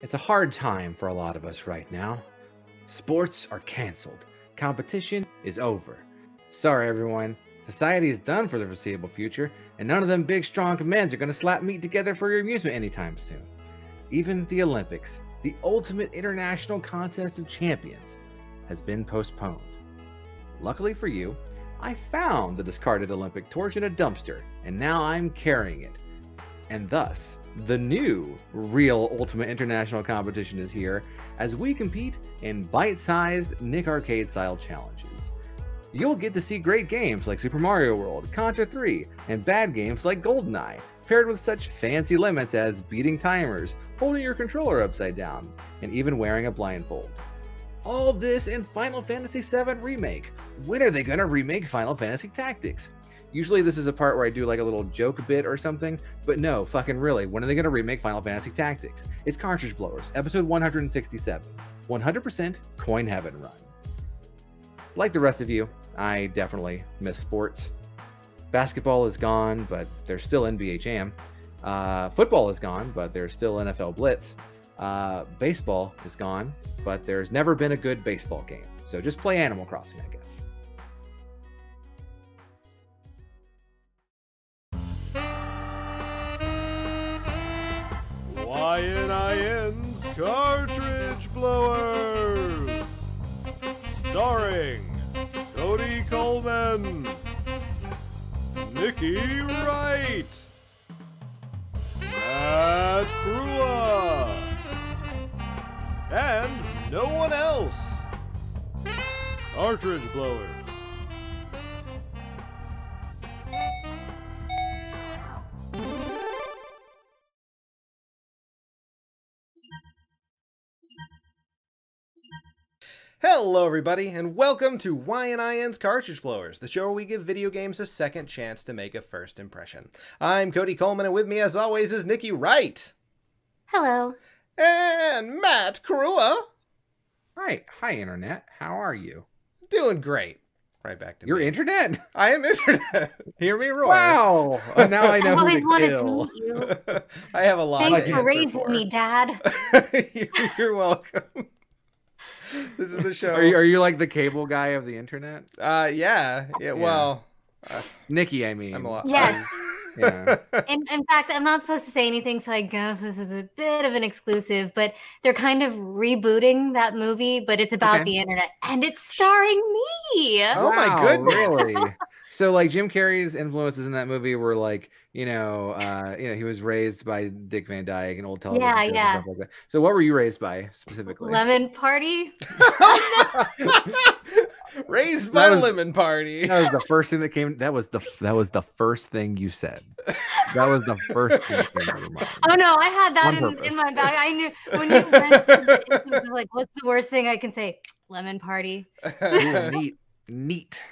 It's a hard time for a lot of us right now. Sports are canceled. Competition is over. Sorry, everyone. Society is done for the foreseeable future, and none of them big, strong commands are going to slap meat together for your amusement anytime soon. Even the Olympics, the ultimate international contest of champions, has been postponed. Luckily for you, I found the discarded Olympic torch in a dumpster, and now I'm carrying it. And thus, the new real Ultimate International competition is here as we compete in bite-sized Nick Arcade-style challenges. You'll get to see great games like Super Mario World, Contra III, and bad games like Goldeneye, paired with such fancy limits as beating timers, holding your controller upside down, and even wearing a blindfold. All this in Final Fantasy VII Remake. When are they gonna remake Final Fantasy Tactics? Usually this is a part where I do like a little joke bit or something, but no, fucking really, when are they gonna remake Final Fantasy Tactics? It's Cartridge Blowers, episode 167. 100% coin heaven run. Like the rest of you, I definitely miss sports. Basketball is gone, but there's still NBA Jam. Football is gone, but there's still NFL Blitz. Baseball is gone, but there's never been a good baseball game. So just play Animal Crossing, I guess. YNIN's Cartridge Blowers, starring Cody Coleman, Nikki Wright, Matt Crua, and no one else. Cartridge Blowers. Hello everybody, and welcome to YNIN's Cartridge Blowers, the show where we give video games a second chance to make a first impression. I'm Cody Coleman, and with me as always is Nikki Wright. Hello. And Matt Crua. Hi Internet, how are you? Doing great. Right back to Your me. Internet? I am Internet. Hear me roar. Wow! Now I know I've always who to wanted kill. to meet you. I have a lot Thanks to for answer raising for. me, Dad. You're welcome. This is the show. Are you like the cable guy of the internet? Yeah. Well, Nikki, I mean. I'm a lot. Yes. Yeah. In fact, I'm not supposed to say anything, so I guess this is a bit of an exclusive, but they're kind of rebooting that movie, but it's about the internet, and it's starring me. Oh my goodness. Really? So like Jim Carrey's influences in that movie were like, he was raised by Dick Van Dyke and old television shows and stuff like that. So what were you raised by specifically? Lemon Party. Raised by Lemon Party. That was the first thing that came. That was the first thing you said. That was the first thing that came out of your mind. Oh no, I had that in my bag. I knew when you mentioned it, it was like, what's the worst thing I can say? Lemon Party. Ooh, neat.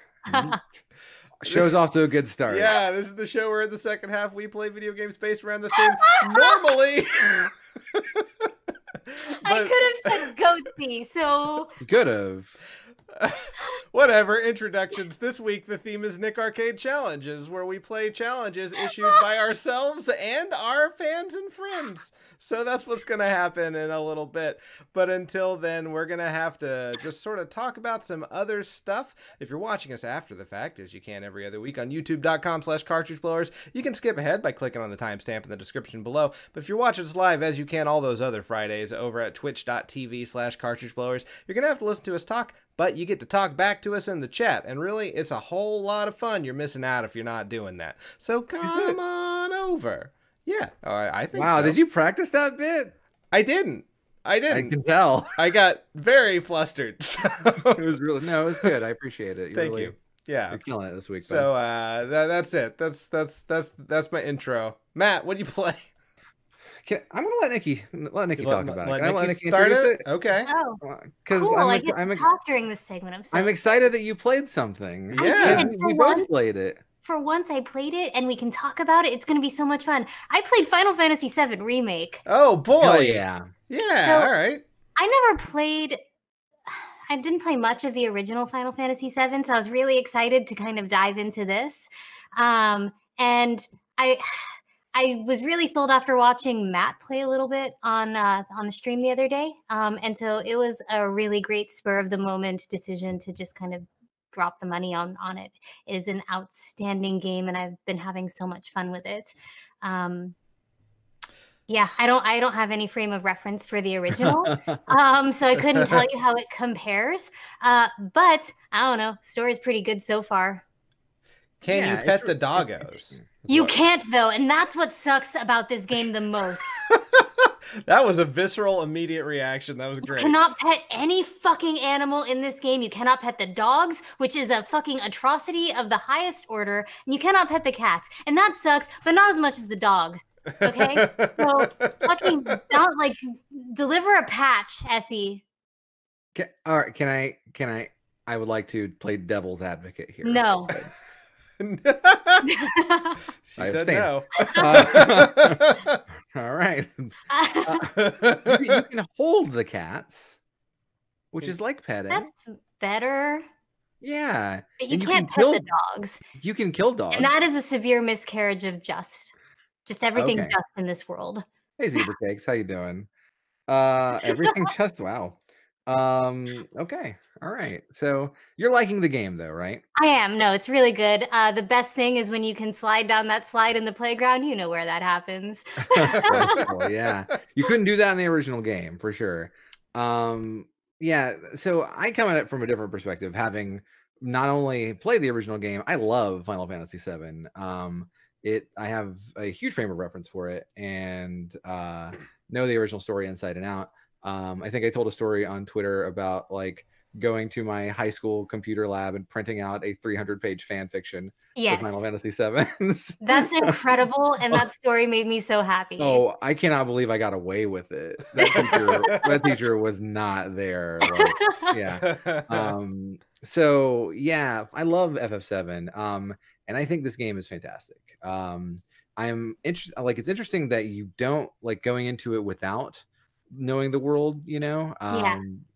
Show's off to a good start. Yeah, this is the show where in the second half we play video games based around the theme. Normally. I could have said goatsy, so. Could have. Whatever, introductions. This week the theme is Nick Arcade Challenges, where we play challenges issued by ourselves and our fans and friends. So that's what's going to happen in a little bit. But until then, we're going to have to just sort of talk about some other stuff. If you're watching us after the fact, as you can every other week on youtube.com/cartridgeblowers, you can skip ahead by clicking on the timestamp in the description below. But if you're watching us live, as you can all those other Fridays over at twitch.tv/cartridgeblowers, you're going to have to listen to us talk, but you get to talk back to us in the chat. And really, it's a whole lot of fun. You're missing out if you're not doing that. So come on over. Yeah, I think so. Wow, did you practice that bit? I didn't. I can tell. I got very flustered. So. It was it was good. I appreciate it. Thank you. Yeah, you're killing it this week. So that's it. That's my intro. Matt, what do you play? I'm gonna let Nikki talk about it. Can I let Nikki start introduce it? Okay. Oh, because cool. I get to talk during this segment. I'm excited that you played something. Yeah, we both played it. For once, I played it, and we can talk about it. It's going to be so much fun. I played Final Fantasy VII Remake. Oh boy! Hell yeah! Yeah. So, all right. I didn't play much of the original Final Fantasy VII, so I was really excited to kind of dive into this. And I was really sold after watching Matt play a little bit on the stream the other day. And so it was a really great spur of the moment decision to just kind of drop the money on it. It is an outstanding game, and I've been having so much fun with it. Yeah, I don't have any frame of reference for the original, so I couldn't tell you how it compares. But I don't know, story's pretty good so far. Can you pet the doggos? You can't though, and that's what sucks about this game the most. That was a visceral, immediate reaction. That was great. You cannot pet any fucking animal in this game. You cannot pet the dogs, which is a fucking atrocity of the highest order. And you cannot pet the cats, and that sucks, but not as much as the dog. Okay, so fucking don't like deliver a patch, Essie. All right, can I? I would like to play devil's advocate here. No. She said no. All right. You can hold the cats, which is like petting. That's better. Yeah. But you can't pet the dogs. You can kill dogs. And that is a severe miscarriage of just everything just in this world. Hey, Zebra Cakes, how you doing? Everything just, wow. Okay. All right. So you're liking the game though, right? I am. No, it's really good. The best thing is when you can slide down that slide in the playground. You know where that happens. Cool, yeah. You couldn't do that in the original game for sure. Yeah. So I come at it from a different perspective, having not only played the original game, I love Final Fantasy VII. I have a huge frame of reference for it and know the original story inside and out. I think I told a story on Twitter about like going to my high school computer lab and printing out a 300-page fan fiction for Final Fantasy VII. That's incredible, and that story made me so happy. Oh, I cannot believe I got away with it. That teacher was not there. Like, yeah. So yeah, I love FF7. And I think this game is fantastic. I'm interested. Like, it's interesting that you don't like going into it without knowing the world, you know.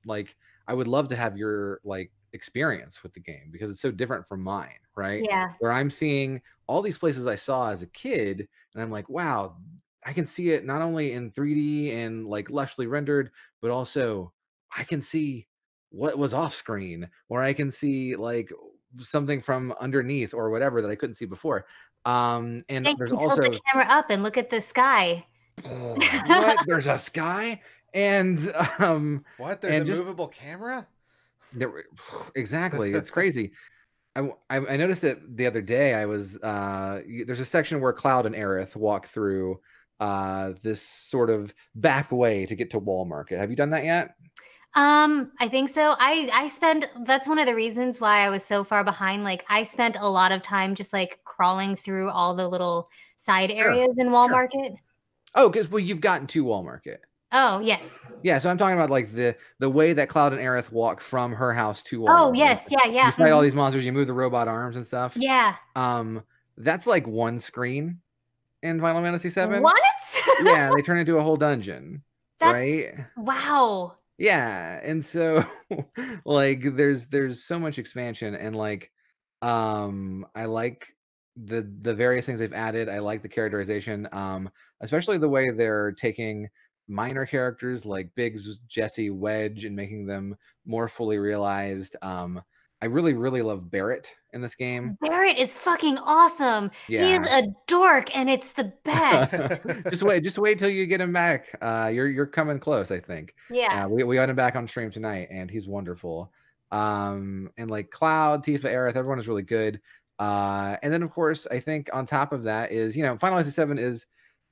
Like, I would love to have your like experience with the game because it's so different from mine, right? Yeah. Where I'm seeing all these places I saw as a kid, and I'm like, wow, I can see it not only in 3D and like lushly rendered, but also I can see what was off screen, or I can see like something from underneath or whatever that I couldn't see before. And there's also tilt the camera up and look at the sky. What? There's a sky? And what? There's a movable camera? Exactly. It's crazy. I noticed it the other day. I was there's a section where Cloud and Aerith walk through this sort of back way to get to Wall Market. Have you done that yet? I think so. I spent, that's one of the reasons why I was so far behind. Like, I spent a lot of time just like crawling through all the little side areas in Wall Market. Oh, because you've gotten to Wall Market. Oh, yes. Yeah, so I'm talking about like the way that Cloud and Aerith walk from her house to Wall Oh, Market. yes, yeah. You fight all these monsters, you move the robot arms and stuff. Yeah. That's like one screen in Final Fantasy VII. What? Yeah, they turn into a whole dungeon. Right? Wow. Yeah, and so like there's so much expansion, and like I like the various things they've added. I like the characterization, especially the way they're taking minor characters like Biggs, Jesse, Wedge, and making them more fully realized. I really love Barrett in this game. Barrett is fucking awesome. Yeah. He is a dork, and it's the best. just wait till you get him back. You're coming close, I think. Yeah. We got him back on stream tonight, and he's wonderful. And like Cloud, Tifa, Aerith, everyone is really good. And then of course, I think on top of that is, Final Fantasy VII is,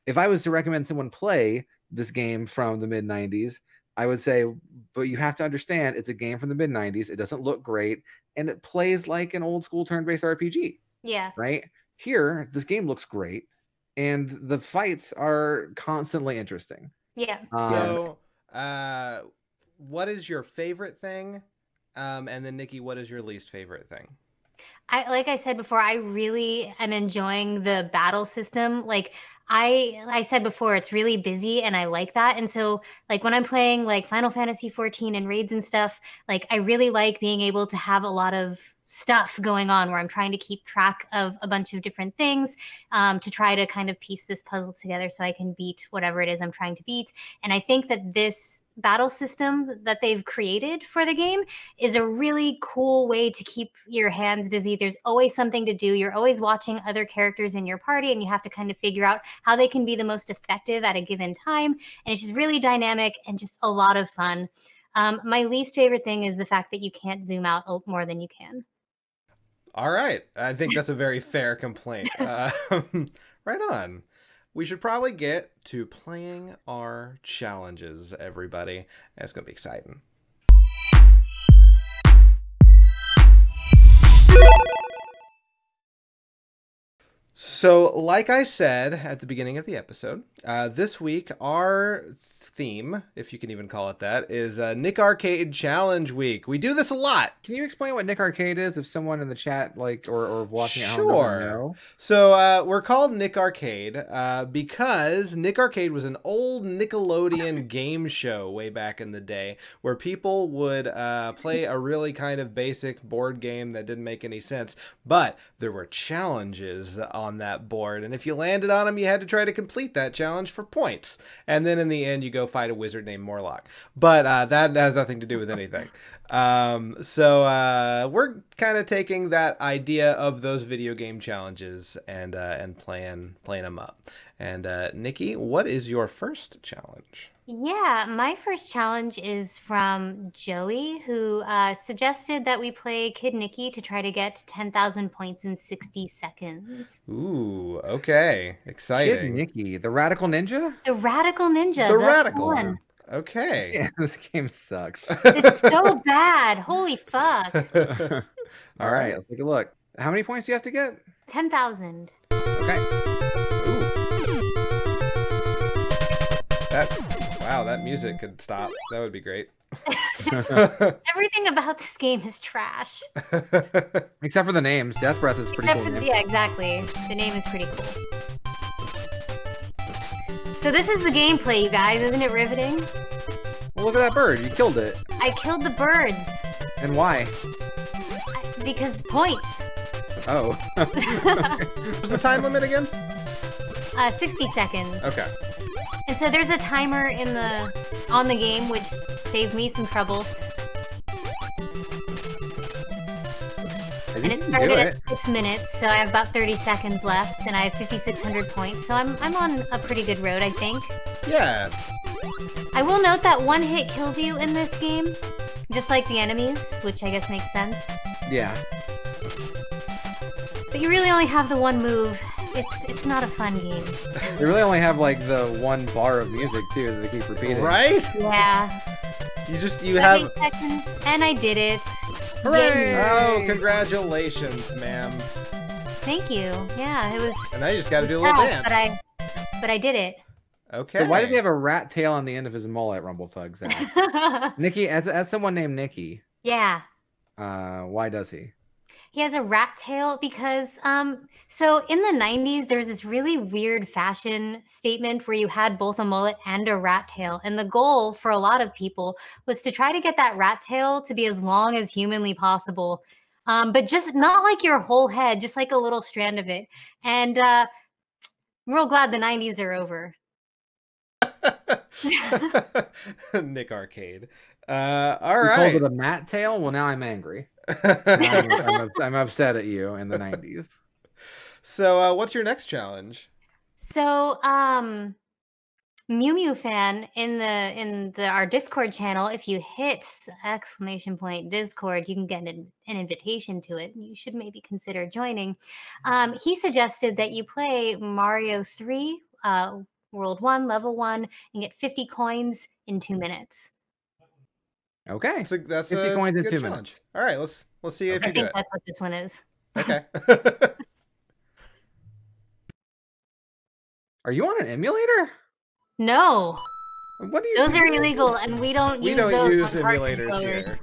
if I was to recommend someone play this game from the mid-90s, I would say, but you have to understand it's a game from the mid-90s. It doesn't look great, and it plays like an old school turn-based RPG. Yeah. Right? Here, this game looks great, and the fights are constantly interesting. Yeah. So, what is your favorite thing? And then Nikki, what is your least favorite thing? Like I said before, I really am enjoying the battle system. Like I said before, it's really busy, and I like that. And so like when I'm playing like Final Fantasy 14 and raids and stuff, like I really like being able to have a lot of stuff going on where I'm trying to keep track of a bunch of different things to try to kind of piece this puzzle together so I can beat whatever it is I'm trying to beat. And I think that this battle system that they've created for the game is a really cool way to keep your hands busy. There's always something to do. You're always watching other characters in your party, and you have to kind of figure out how they can be the most effective at a given time. And it's just really dynamic and just a lot of fun. My least favorite thing is the fact that you can't zoom out more than you can. All right. I think that's a very fair complaint. Right on. We should probably get to playing our challenges, everybody. It's going to be exciting. So, like I said at the beginning of the episode, this week our theme, if you can even call it that, is Nick Arcade Challenge Week. We do this a lot. Can you explain what Nick Arcade is if someone in the chat or watching at home Sure. doesn't know? So we're called Nick Arcade because Nick Arcade was an old Nickelodeon game show way back in the day where people would play a really kind of basic board game that didn't make any sense, but there were challenges on that board, and if you landed on them, you had to try to complete that challenge for points, and then in the end you go fight a wizard named Morlock. But that has nothing to do with anything. So we're kind of taking that idea of those video game challenges and playing them up. And Nikki, what is your first challenge? Yeah, my first challenge is from Joey, who suggested that we play Kid Nikki to try to get 10,000 points in 60 seconds. Ooh, okay. Exciting. Kid Nikki, the Radical Ninja? The Radical Ninja. The that's Radical the one. Okay. Yeah, this game sucks. It's so bad. Holy fuck. All right, let's take a look. How many points do you have to get? 10,000. Okay. Ooh. Wow, that music could stop. That would be great. Everything about this game is trash. Except for the names. Death Breath is pretty cool. Yeah, exactly. The name is pretty cool. So this is the gameplay, you guys. Isn't it riveting? Well, look at that bird. You killed it. I killed the birds. And why? Because points. Oh. What's the time limit again? 60 seconds. Okay. And so there's a timer on the game, which saved me some trouble. And it started at 6 minutes, so I have about 30 seconds left, and I have 5,600 points, so I'm on a pretty good road, I think. Yeah. I will note that one hit kills you in this game, just like the enemies, which I guess makes sense. Yeah. But you really only have the one move. It's not a fun game. They really only have like the one bar of music too that they keep repeating. Right? Yeah. You have 8 seconds, and I did it. Hooray! Yay. Oh, congratulations, ma'am. Thank you. Yeah, it was. And now you just got to do a little tough, dance. but I did it. Okay. So why does he have a rat tail on the end of his mullet, Rumplfugs? Nikki, as someone named Nikki. Yeah. Why does he? He has a rat tail because, so in the 90s, there was this really weird fashion statement where you had both a mullet and a rat tail. And the goal for a lot of people was to try to get that rat tail to be as long as humanly possible. But just not like your whole head, just like a little strand of it. And I'm real glad the 90s are over. Nick Arcade. All you right. called it a mat tail? Well, now I'm angry. I'm upset at you in the 90s. So what's your next challenge? So MewMewFan in our Discord channel, if you hit !Discord, you can get an invitation to it. You should maybe consider joining. He suggested that you play Mario 3 World 1, Level 1, and get 50 coins in 2 minutes. Okay. That's 50 coins in good 2 challenge. minutes. All right, let's see if I you do think it. that's what this one is. Okay. Are you on an emulator? No. What do you Those do? are illegal, and we don't use those on Cartridge emulators controllers. here.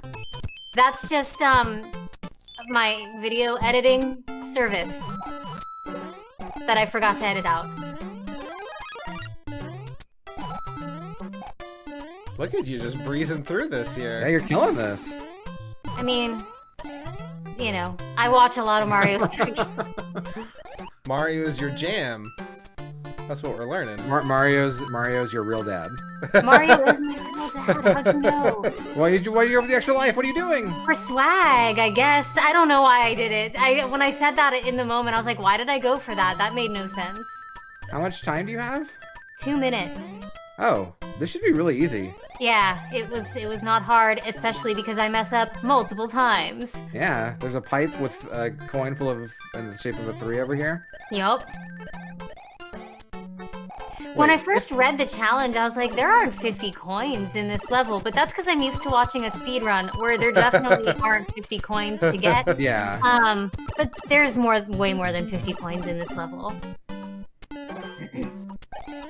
That's just my video editing service that I forgot to edit out. Look at you just breezing through this Yeah, here. you're killing this. I mean, you know, I watch a lot of Mario 3. Mario is your jam. That's what we're learning. Mario's your real dad. Mario is my real dad. How'd you know? Why are you over the extra life? What are you doing? For swag, I guess. I don't know why I did it. When I said that in the moment, I was like, why did I go for that? That made no sense. How much time do you have? 2 minutes. Oh, this should be really easy. Yeah, it was not hard, especially because I mess up multiple times. Yeah, there's a pipe with a coin full of in the shape of a 3 over here. Yup. When I first read the challenge, I was like, there aren't 50 coins in this level, but that's because I'm used to watching a speedrun where there definitely aren't 50 coins to get. Yeah. But there's way more than 50 coins in this level.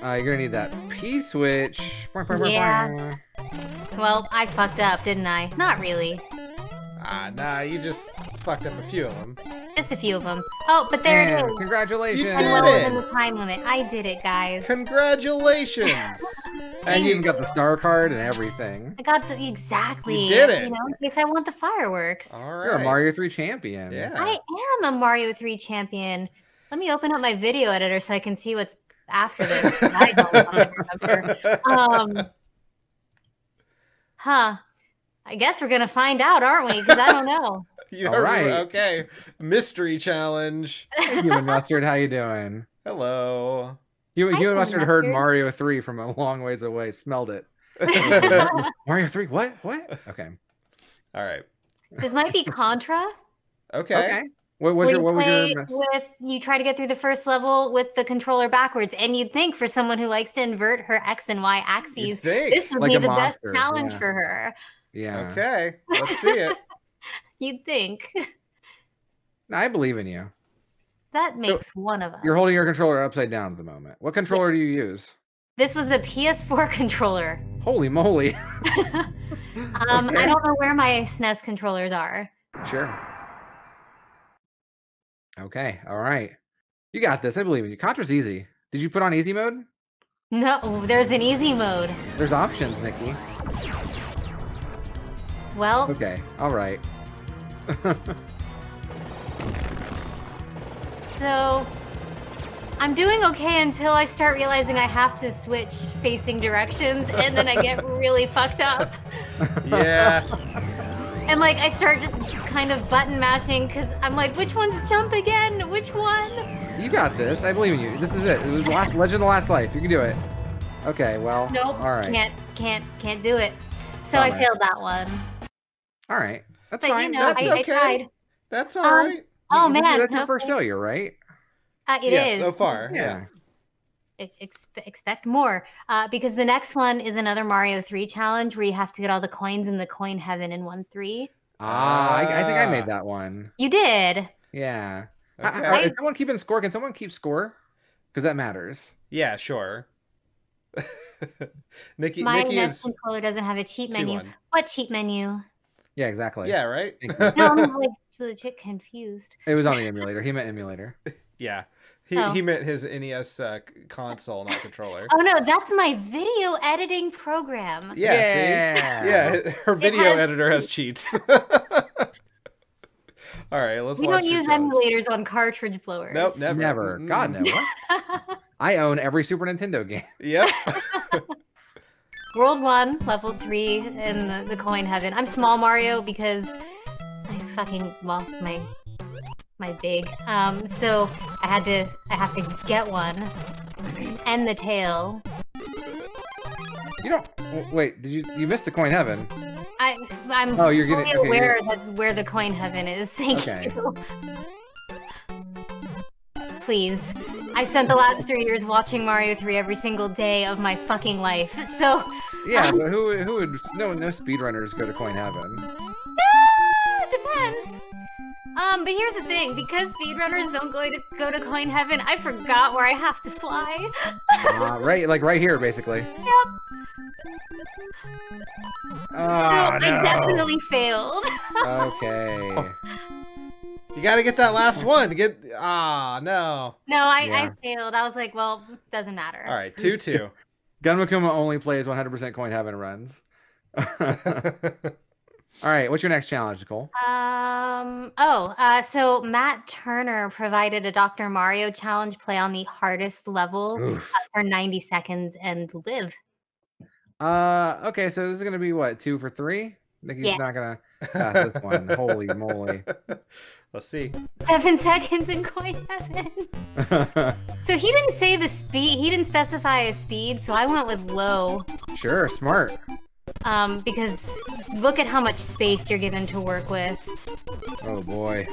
You're gonna need that P-switch. Yeah. Well, I fucked up, didn't I? Not really. Nah, you just fucked up a few of them. Just a few of them. Oh, but there it is. Congratulations. You did well it. within the time limit. I did it, guys. Congratulations. And you even got the star card and everything. I got the exactly. You did it. You know, in case I want the fireworks. All right. You're a Mario 3 champion. Yeah. I am a Mario 3 champion. Let me open up my video editor so I can see what's after this. I don't remember. I guess we're gonna find out, aren't we? Because I don't know. All right. Okay. Mystery challenge. Hey, Human Mustard, how you doing? Hello. Human Mustard heard Mario 3 from a long ways away. Smelled it. Mario 3? What? Okay. All right. This might be Contra. Okay. What was your you try to get through the first level with the controller backwards, and you'd think for someone who likes to invert her X and Y axes, this would like be a the monster, best challenge for her. Yeah. Okay. Let's see it. You'd think. I believe in you. That makes one of us. You're holding your controller upside down at the moment. What controller do you use? This was a PS4 controller. Holy moly. I don't know where my SNES controllers are. Sure. Okay. All right. You got this. I believe in you. Contra's easy. Did you put on easy mode? No, there's an easy mode. There's options, Nikki. Well. Okay. All right. So, I'm doing okay until I start realizing I have to switch facing directions, and then I get really fucked up. Yeah. And like, I start just kind of button mashing, because I'm like, which one's jump again? Which one? You got this. I believe in you. This is it. It was Legend of the Last Life. You can do it. Okay, well. Nope. All right. Can't do it. So I failed that one. All right. That's but fine. you know, I tried. That's all right. Oh man, that's your first failure, right? It is. So far. Yeah. Expect more, because the next one is another Mario 3 challenge where you have to get all the coins in the coin heaven in 1-3. I think I made that one. You did. Yeah. Okay. Is someone keeping score? Can someone keep score? Because that matters. Yeah, sure. Nikki My NES is... controller doesn't have a cheat menu. 2-1. What cheat menu? Yeah, exactly. Yeah, right? No, I'm like legit confused. It was on the emulator. He meant emulator. Yeah. He meant his NES console, not controller. Oh no, that's my video editing program. Yeah. See? Yeah, her video editor has cheats. All right, let's watch. We don't use emulators on cartridge blowers. Nope, never. Never. God, no. What? I own every Super Nintendo game. Yep. World 1, level 3 in the coin heaven. I'm small Mario because I fucking lost my big. So I have to get one. And the tail. You don't wait, you missed the coin heaven. I'm you're getting fully aware that where the coin heaven is. Thank you. Please. I spent the last 3 years watching Mario 3 every single day of my fucking life. So yeah, but who would no speedrunners go to coin heaven? Depends. But here's the thing, because speedrunners don't go to coin heaven, I forgot where I have to fly. right here, basically. Yep. Oh, so I definitely failed. Okay. You gotta get that last one to get. No. No, I failed. I was like, well, doesn't matter. All right, 2-2. Gunmakuma only plays 100% coin heaven runs. All right, what's your next challenge, Nicole? So Matt Turner provided a Dr. Mario challenge. Play on the hardest level for 90 seconds and live. Okay, so this is gonna be what, 2 for 3? Nikki's not gonna pass this one. Holy moly! Let's see. 7 seconds in coin heaven. So he didn't say the speed. He didn't specify a speed, so I went with low. Sure, smart. Because look at how much space you're given to work with. Oh boy.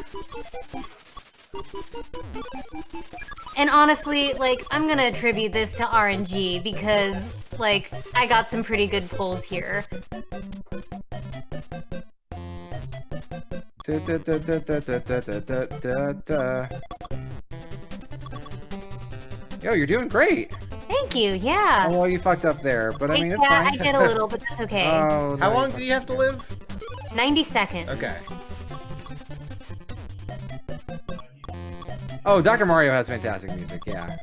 And honestly, like, I'm gonna attribute this to RNG because, like, I got some pretty good pulls here. Yo, you're doing great. Thank you, yeah. Oh, well, you fucked up there, but I mean, it's yeah, fine. I did a little, but that's okay. Oh, How long do you have to live? 90 seconds. Okay. Oh, Dr. Mario has fantastic music, yeah.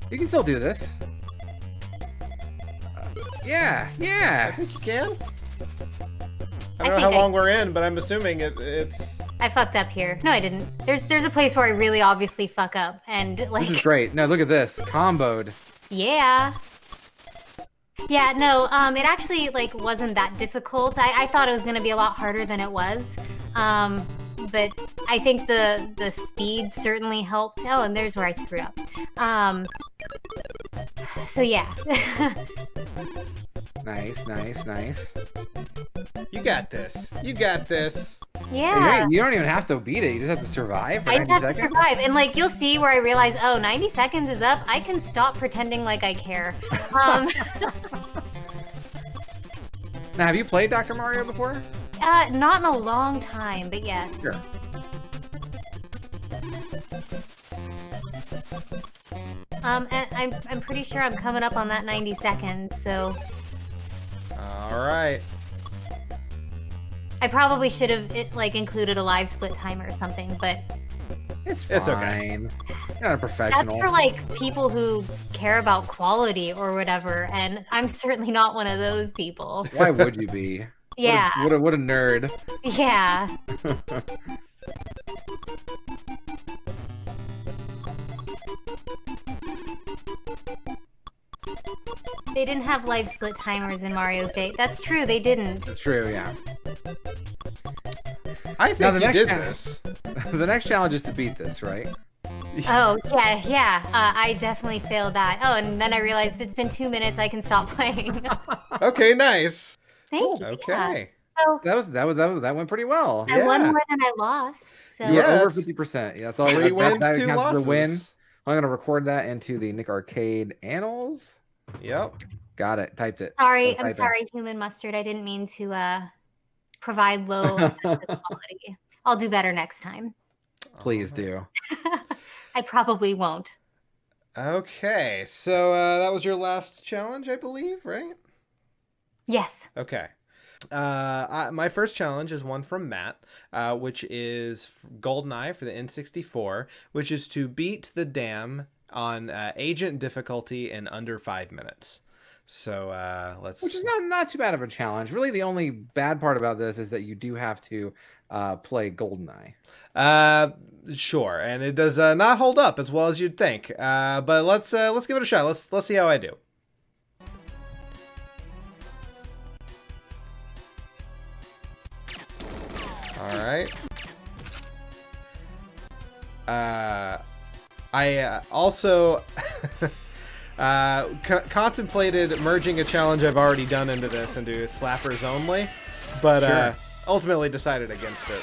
You can still do this. Yeah. I think you can. I don't know how long we're in, but I'm assuming it's... I fucked up here. No, I didn't. There's a place where I really obviously fuck up, and like... This is great. No, look at this. Comboed. Yeah. Yeah, no, it actually, like, wasn't that difficult. I thought it was gonna be a lot harder than it was. But I think the speed certainly helped. Oh, and there's where I screw up. So yeah. Nice. You got this. You got this. Yeah. You don't even have to beat it. You just have to survive for 90 I just have seconds. to survive. And, like, you'll see where I realize, oh, 90 seconds is up. I can stop pretending like I care. Now, have you played Dr. Mario before? Not in a long time, but yes. Sure. And I'm pretty sure I'm coming up on that 90 seconds, so... Alright. I probably should have, included a live split timer or something, but... It's okay. You're not a professional. That's for, like, people who care about quality or whatever, and I'm certainly not one of those people. Why would you be? Yeah. What a nerd. Yeah. They didn't have live split timers in Mario's day. That's true, they didn't. It's true, yeah. I think you did this. The next challenge is to beat this, right? Oh, yeah. I definitely failed that. Oh, and then I realized it's been 2 minutes, I can stop playing. Okay, nice. Thank you. Okay. So, That went pretty well. I won more than I lost, so... You were Yeah, over 50%. Yeah, that's all. 3 wins, that 2 counts as losses. a win. I'm gonna record that into the Nick Arcade annals. Yep. Got it. Typed it. Sorry, Type I'm it. sorry, Human Mustard. I didn't mean to provide low quality. I'll do better next time. Please do. I probably won't. Okay, so that was your last challenge, I believe, right? Yes. Okay. My first challenge is one from Matt, which is Goldeneye for the N64, which is to beat the dam on agent difficulty in under 5 minutes. So let's... Which is not too bad of a challenge. Really, the only bad part about this is that you do have to play Goldeneye. Sure, and it does not hold up as well as you'd think. But let's give it a shot. Let's see how I do. All right. I also contemplated merging a challenge I've already done into this into slappers only, but ultimately decided against it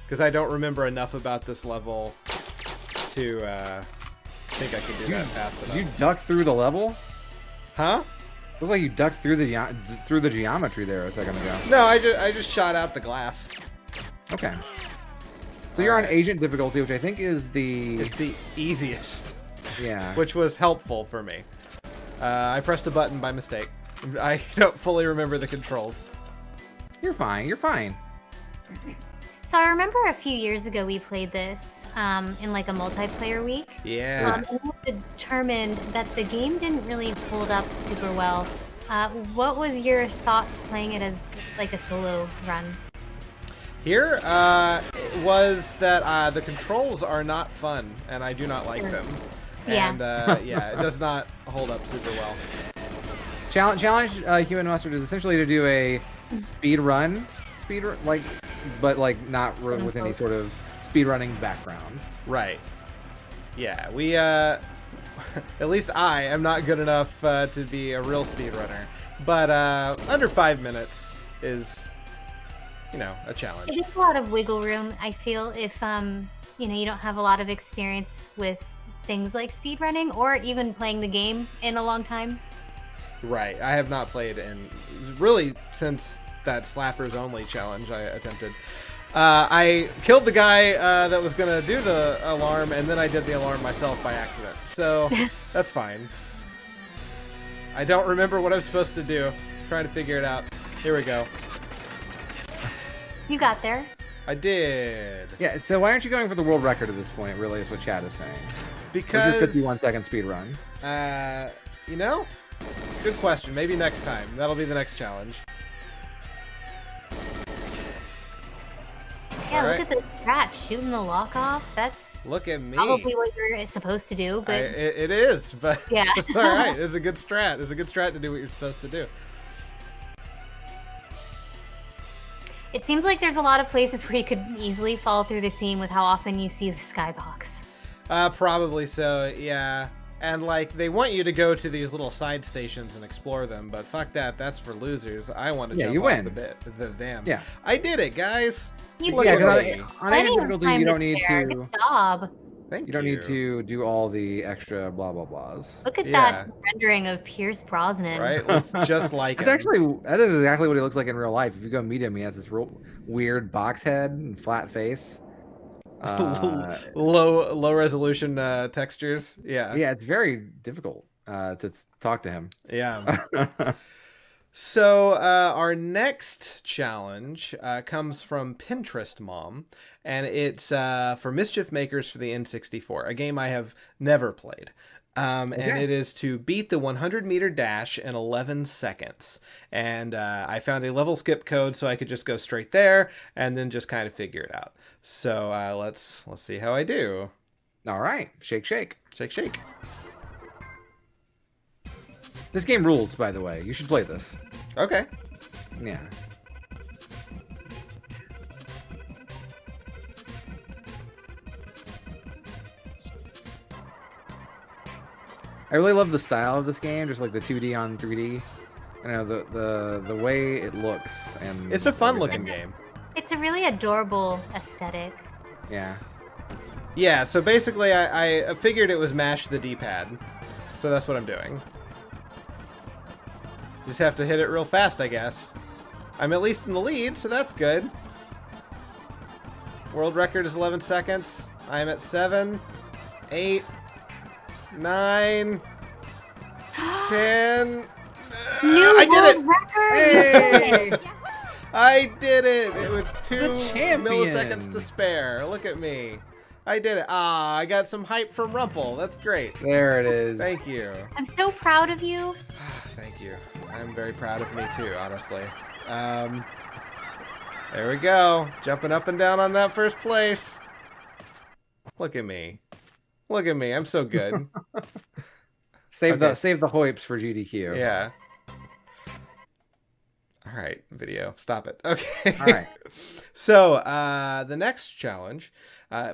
because I don't remember enough about this level to think I could do that fast enough. You ducked through the level? Huh? Looks like you ducked through the geometry there a second ago. No, I just shot out the glass. Okay. So you're on agent difficulty, which I think is It's the easiest. Yeah. Which was helpful for me. I pressed a button by mistake. I don't fully remember the controls. You're fine. You're fine. So I remember a few years ago we played this in like a multiplayer week. Yeah. And we determined that the game didn't really hold up super well. What was your thoughts playing it as like a solo run? Here was that the controls are not fun, and I do not like them. Yeah. And yeah, it does not hold up super well. Challenge Human Mustard is essentially to do a speed run, but like not with any sort of speed running background. Right. Yeah, we at least I am not good enough to be a real speedrunner, but under 5 minutes is, you know, a challenge. It gives a lot of wiggle room, I feel, if you know, you don't have a lot of experience with things like speedrunning or even playing the game in a long time. Right. I have not played in really since that Slappers Only challenge I attempted. I killed the guy that was going to do the alarm, and then I did the alarm myself by accident. So that's fine. I don't remember what I'm supposed to do. I'm trying to figure it out. Here we go. You got there. I did. Yeah, so why aren't you going for the world record at this point, really, is what chat is saying? Because... What's your 51-second speed run? You know, it's a good question. Maybe next time. That'll be the next challenge. Yeah, look at the strat, shooting the lock off. That's look at me. Probably what you're supposed to do, but it is, but yeah, it's all right. It's a good strat. It's a good strat to do what you're supposed to do. It seems like there's a lot of places where you could easily fall through the seam with how often you see the skybox. Probably so, yeah. And like they want you to go to these little side stations and explore them, but fuck that. That's for losers. I want to jump off the dam. Yeah, I did it, guys. On any difficulty, you don't need to. Good job. Thank you. You don't need to do all the extra blah blah blahs. Look at that rendering of Pierce Brosnan. Right, looks just like him. That is exactly what he looks like in real life. If you go meet him, he has this real weird box head and flat face. Low resolution textures. Yeah. Yeah, it's very difficult to talk to him. Yeah. So our next challenge comes from Pinterest Mom, and it's for Mischief Makers for the N64, a game I have never played. And it is to beat the 100-meter dash in 11 seconds. And I found a level skip code so I could just go straight there and then just kind of figure it out. So let's see how I do. All right, shake, shake, shake, shake. This game rules, by the way. You should play this. Okay. Yeah. I really love the style of this game, just like the 2D on 3D. You know, the way it looks, and it's a fun looking game. It's a really adorable aesthetic. Yeah. Yeah, so basically I figured it was mash the D-pad. So that's what I'm doing. You just have to hit it real fast, I guess. I'm at least in the lead, so that's good. World record is 11 seconds. I'm at 7, 8, 9, 10. I did it! Hey! I did it! With 2 milliseconds to spare. Look at me. I did it. Ah, I got some hype from Rumple. That's great. There it is. Thank you. I'm so proud of you. Thank you. I'm very proud of me too, honestly. There we go. Jumping up and down on that first place. Look at me. Look at me. I'm so good. Save the hoips for GDQ. Yeah. All right, video. Stop it. Okay. All right. So the next challenge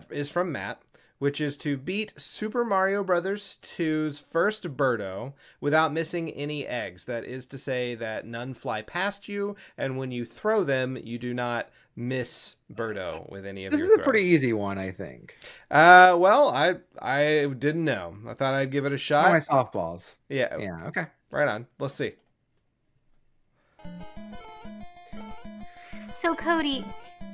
is from Matt, which is to beat Super Mario Bros. 2's first Birdo without missing any eggs. That is to say that none fly past you, and when you throw them, you do not miss Birdo with any of your throws. This is a pretty easy one, I think. Well, I didn't know. I thought I'd give it a shot. My softballs. Yeah. Yeah, okay. Right on. Let's see. So, Cody,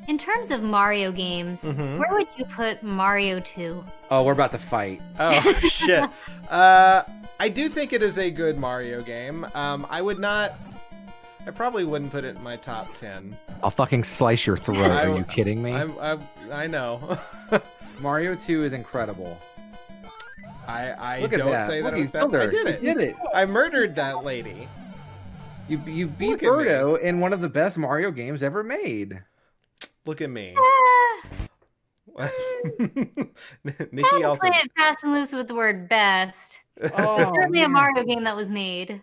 in terms of Mario games, where would you put Mario 2? Oh, we're about to fight. Oh, shit. I do think it is a good Mario game. I probably wouldn't put it in my top 10. I'll fucking slice your throat. Are you kidding me? I know. Mario 2 is incredible. I don't say that it was bad. I did it. You did it. I murdered that lady. You beat Look at me. Birdo in one of the best Mario games ever made. Look at me. Ah, Nikki also. play it fast and loose with the word best. Oh, It's certainly a man. Mario game that was made.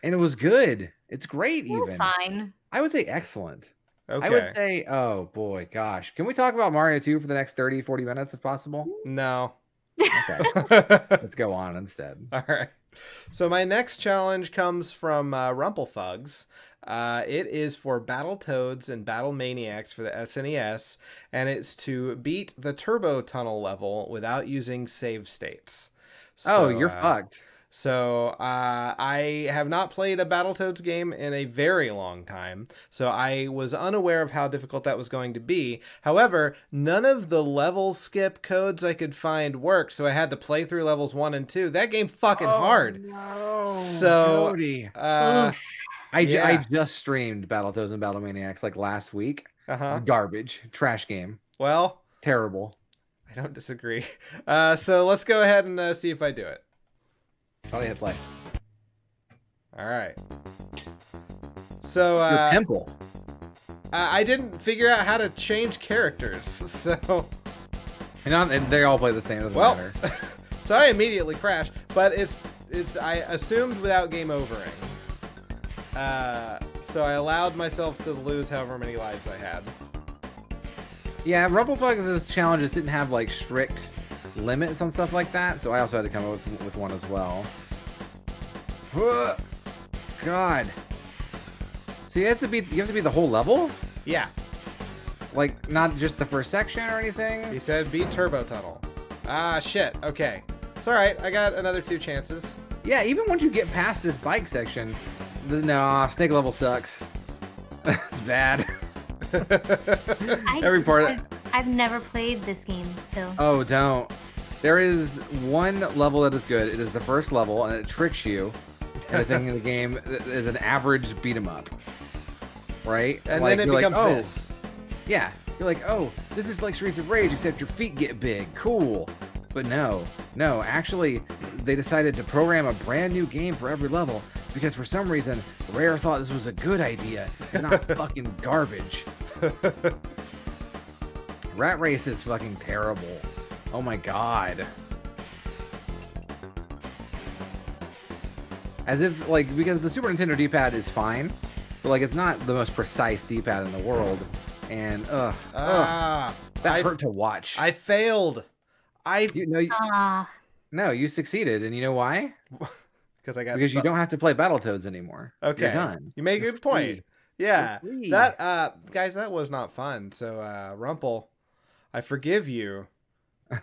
And it was good. It's great, even. It's fine. I would say excellent. Okay. I would say, oh boy, gosh. Can we talk about Mario 2 for the next 30, 40 minutes if possible? No. Okay. Let's go on instead. All right. So my next challenge comes from Rumplfugs. It is for Battletoads and Battlemaniacs for the SNES, and it's to beat the Turbo Tunnel level without using save states. Oh, you're fucked. So I have not played a Battletoads game in a very long time, so I was unaware of how difficult that was going to be. However, none of the level skip codes I could find worked, so I had to play through levels 1 and 2. That game fucking hard. No, So, Cody. Oof. I just streamed Battletoads and Battlemaniacs like last week. Uh-huh. Garbage. Trash game. Well, Terrible. I don't disagree. So let's go ahead and see if I do it. Probably hit play. All right. So Your temple. I didn't figure out how to change characters, so And they all play the same. It doesn't well, matter. so I immediately crashed. But it's I assumed without game overing. So I allowed myself to lose however many lives I had. Yeah, Rumplfugs' challenges didn't have like strict limits on stuff like that, so I also had to come up with one as well. God. So you have to beat the whole level? Yeah, Like not just the first section or anything? he said beat Turbo Tunnel. Ah, shit. Okay, it's all right. I got another 2 chances. Yeah, even once you get past this bike section, no, snake level sucks. It's bad. Every part. I've never played this game, so. Oh, don't. There is one level that is good. It is the first level, and it tricks you. Everything in the game is an average beat 'em up, right? And Like, then it you're becomes like, oh, this. yeah. You're like, oh, this is like Streets of Rage, except your feet get big. Cool. But no. Actually, they decided to program a brand new game for every level because for some reason, Rare thought this was a good idea and not fucking garbage. Rat Race is fucking terrible. Oh my god. As if, like, because the Super Nintendo D-pad is fine, but, like, it's not the most precise D-pad in the world. And, that hurt to watch. I failed. No, you succeeded, and you know why? Because I got Because you stuck. don't have to play Battletoads anymore. Okay, You're done. you made a You're good point. free. Yeah, You're free. that guys, that was not fun. So Rumple, I forgive you,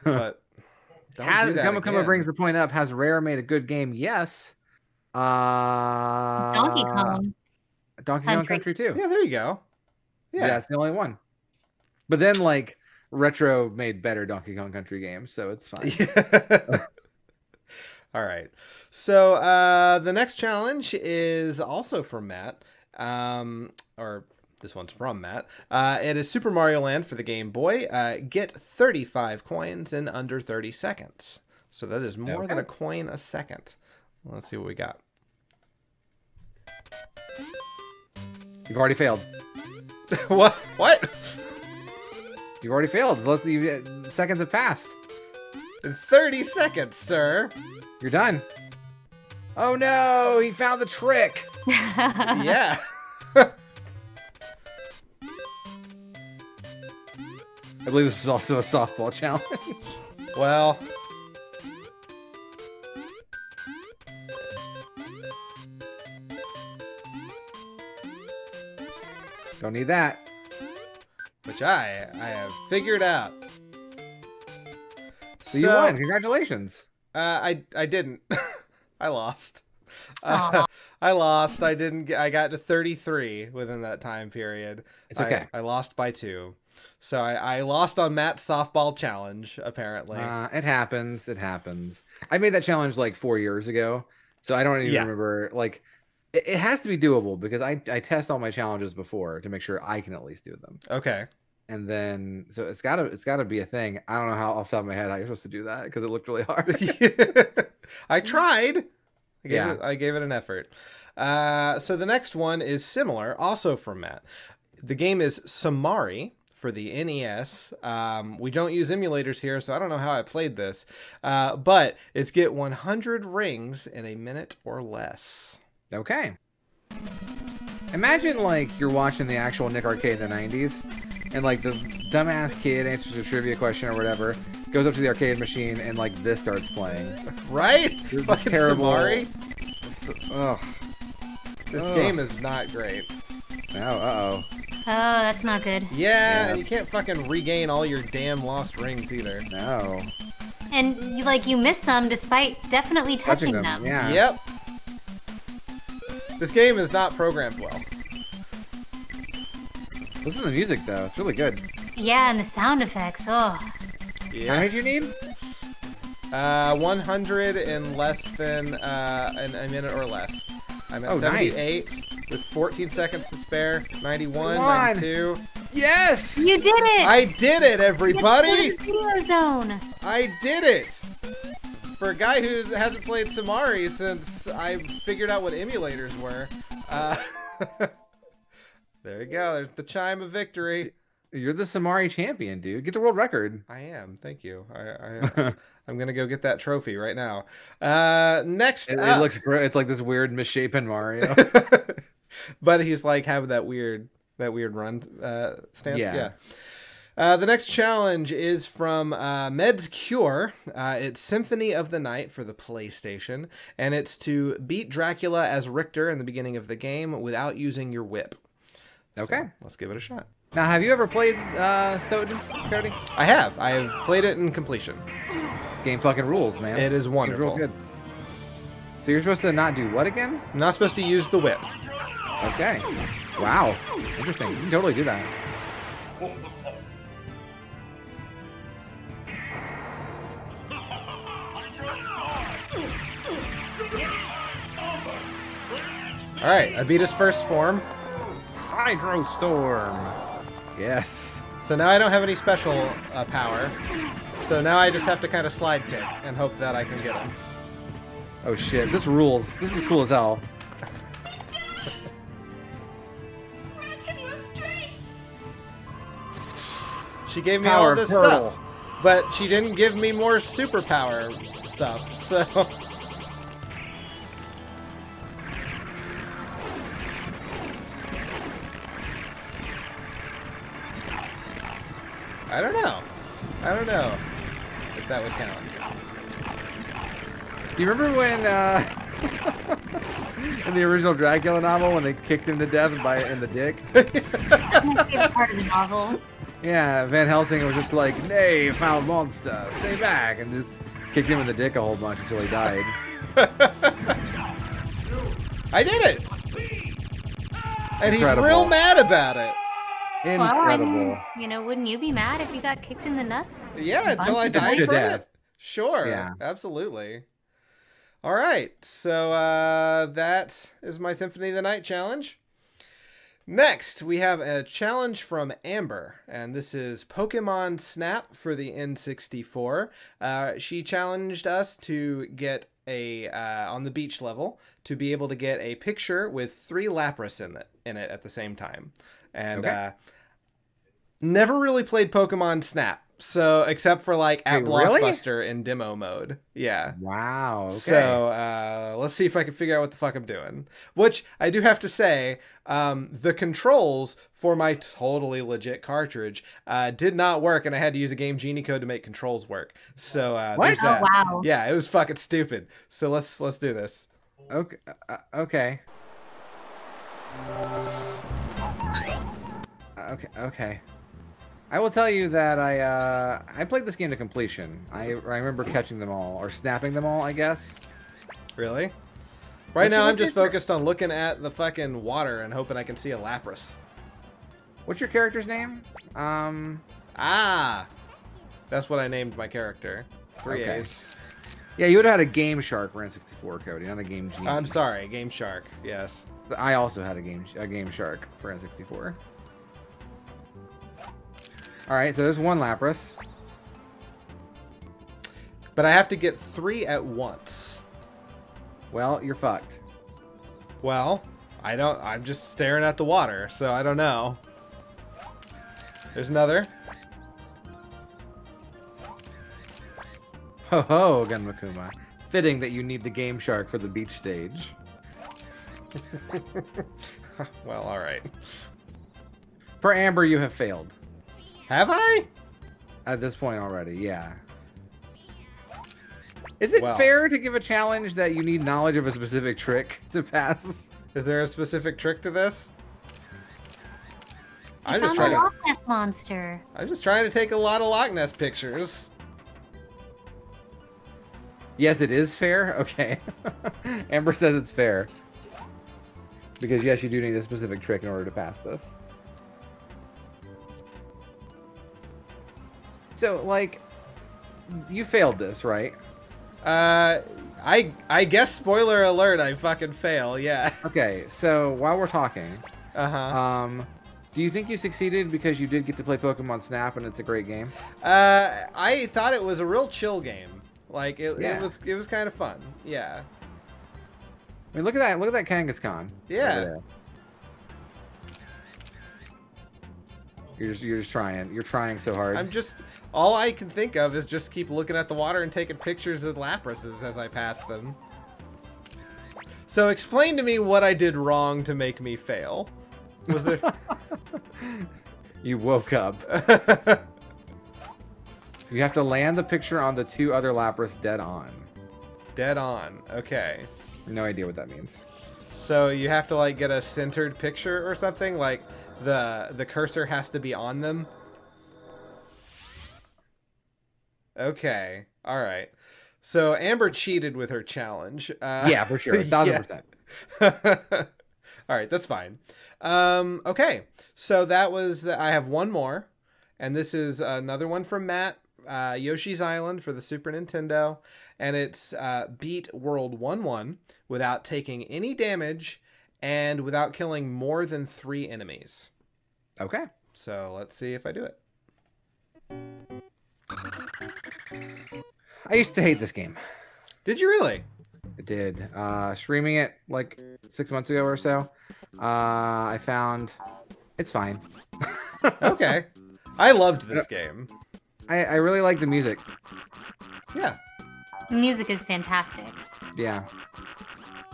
but don't do that Kama again. brings the point up. Has Rare made a good game? Yes. Donkey Kong. Donkey Kong Country 2. Yeah, there you go. Yeah, that's the only one. But then, like, Retro made better Donkey Kong Country games, so it's fine. All right. So the next challenge is also from Matt, or this one's from Matt. It is Super Mario Land for the Game Boy. Get 35 coins in under 30 seconds. So that is more than a coin a second. Let's see what we got. You've already failed. What? You've already failed. Seconds have passed. In 30 seconds, sir. You're done. Oh no, he found the trick. Yeah. I believe this was also a softball challenge. Well. Don't need that. Which I have figured out. So you won. Congratulations. I didn't. I lost. Aw. I lost. I didn't get, I got to 33 within that time period. It's okay. I lost by 2. So I lost on Matt's softball challenge, apparently. It happens. It happens. I made that challenge like 4 years ago. So I don't even remember. Like, it has to be doable because I test all my challenges before to make sure I can at least do them. Okay. And then, so it's gotta be a thing. I don't know how off the top of my head how you're supposed to do that because it looked really hard. I tried. I gave it an effort. So the next one is similar, also from Matt. The game is Somari for the NES. We don't use emulators here, so I don't know how I played this. But it's get 100 rings in a minute or less. Okay. Imagine, like, you're watching the actual Nick Arcade in the 90s, and, like, the dumbass kid answers a trivia question or whatever, goes up to the arcade machine, and, like, this starts playing. Right? Fucking terrible. Somari. Ugh. This game is not great. Oh, uh-oh. Oh, that's not good. Yeah, and you can't fucking regain all your damn lost rings either. No. And, like, you miss some despite definitely touching them. Yeah. Yep. This game is not programmed well. Listen to the music, though. It's really good. Yeah, and the sound effects. Oh. Yeah. How many do you need? 100 in less than a minute or less. I'm at 78 with 14 seconds to spare. 91, 92. Yes! You did it! I did it, everybody! Video zone. I did it! For a guy who hasn't played Somari since I figured out what emulators were. There you go. There's the chime of victory. You're the Somari champion, dude. Get the world record. I am. Thank you. I'm going to go get that trophy right now. Next it up. looks great. It's like this weird misshapen Mario. But he's like having that weird run stance. Yeah. The next challenge is from MedsCure. It's Symphony of the Night for the PlayStation, and it's to beat Dracula as Richter in the beginning of the game without using your whip. Okay. So, let's give it a shot. Now, have you ever played Soden, Cody? I have. I have played it in completion. Game fucking rules, man. It is wonderful. Real good. So you're supposed to not do what again? I'm not supposed to use the whip. Okay. Wow. Interesting. You can totally do that. All right, I beat his first form. Hydro Storm. Yes. So now I don't have any special power. So now I just have to kind of slide kick and hope that I can get him. Oh shit, this rules. This is cool as hell. She gave me Power all this Pearl. stuff, but she didn't give me more superpower stuff, so... I don't know. I don't know if that would count. Do you remember when, in the original Dracula novel, when they kicked him to death in the dick? That's my favorite part of the novel. Yeah, Van Helsing was just like, "Nay, foul monster, stay back," and just kicked him in the dick a whole bunch until he died. I did it! And Incredible. he's real mad about it. Incredible. Well, you know, wouldn't you be mad if you got kicked in the nuts? Yeah, until I died to from death. it. Sure. Yeah. Absolutely. All right. So that is my Symphony of the Night challenge. Next, we have a challenge from Amber, and this is Pokemon Snap for the N64. She challenged us to get a on the beach level to be able to get a picture with 3 Lapras in it at the same time. And never really played Pokemon Snap, so except for like at Blockbuster in demo mode. Yeah. Wow. Okay. So let's see if I can figure out what the fuck I'm doing. Which I do have to say, the controls for my totally legit cartridge did not work, and I had to use a game genie code to make controls work. So there's that. Oh, wow. Yeah, it was fucking stupid. So let's do this. Okay. Okay. Okay. I will tell you that I played this game to completion. I remember catching them all, or snapping them all, I guess. Really? Right now your I'm just character? focused on looking at the fucking water and hoping I can see a Lapras. What's your character's name? Ah! That's what I named my character. 3 Okay. A's. Yeah, you would have had a Game Shark for N64, Cody, not a Game Genie. I'm sorry, Game Shark. Yes. But I also had a Game Shark for N64. All right, so there's 1 Lapras. But I have to get 3 at once. Well, you're fucked. Well, I'm just staring at the water, so I don't know. There's another. Ho ho, Gunmakuma. Fitting that you need the Game Shark for the beach stage. Well, alright. Per Amber, you have failed. Have I? At this point already, yeah. Is it Well, fair to give a challenge that you need knowledge of a specific trick to pass? is there a specific trick to this? I found a Loch Ness monster. I'm just trying to take a lot of Loch Ness pictures. Yes, it is fair? Okay. Amber says it's fair. Because yes, you do need a specific trick in order to pass this. So, like, you failed this, right? I guess, spoiler alert, I fucking fail, yeah. Okay, so while we're talking, Uh-huh. do you think you succeeded because you did get to play Pokemon Snap and it's a great game? I thought it was a real chill game. Like, it was kind of fun, yeah. I mean, look at that Kangaskhan. Yeah. You're just trying. You're trying so hard. All I can think of is just keep looking at the water and taking pictures of Laprases as I pass them. So explain to me what I did wrong to make me fail. Was there... You woke up. You have to land the picture on the 2 other Lapras dead on. Dead on. Okay. No idea what that means. So you have to like get a centered picture or something? Like the cursor has to be on them? Okay. All right. So Amber cheated with her challenge. Yeah, for sure. 1000%. All right, that's fine. Okay. So that was I have one more, and this is another one from Matt. Yoshi's Island for the Super Nintendo, and it's beat World 1-1 without taking any damage and without killing more than 3 enemies. Okay. So let's see if I do it. I used to hate this game. Did you really? I did. Streaming it like 6 months ago or so. I found it's fine. Okay. I loved this game. I really like the music. Yeah. The music is fantastic. Yeah.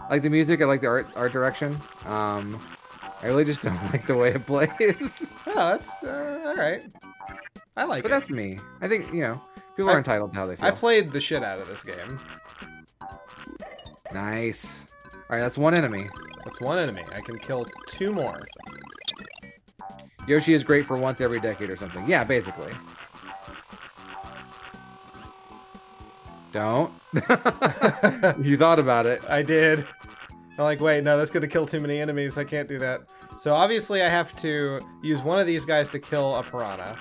I like the music. I like the art direction. I really just don't like the way it plays. Oh, that's all right. I like it. But that's me. I think, you know, people are entitled to how they feel. I played the shit out of this game. Nice. All right, that's 1 enemy. That's 1 enemy. I can kill 2 more. Yoshi is great for once every decade or something. Yeah, basically. Don't. You thought about it. I did. I'm like, wait, no, that's going to kill too many enemies. I can't do that. So obviously I have to use one of these guys to kill a piranha.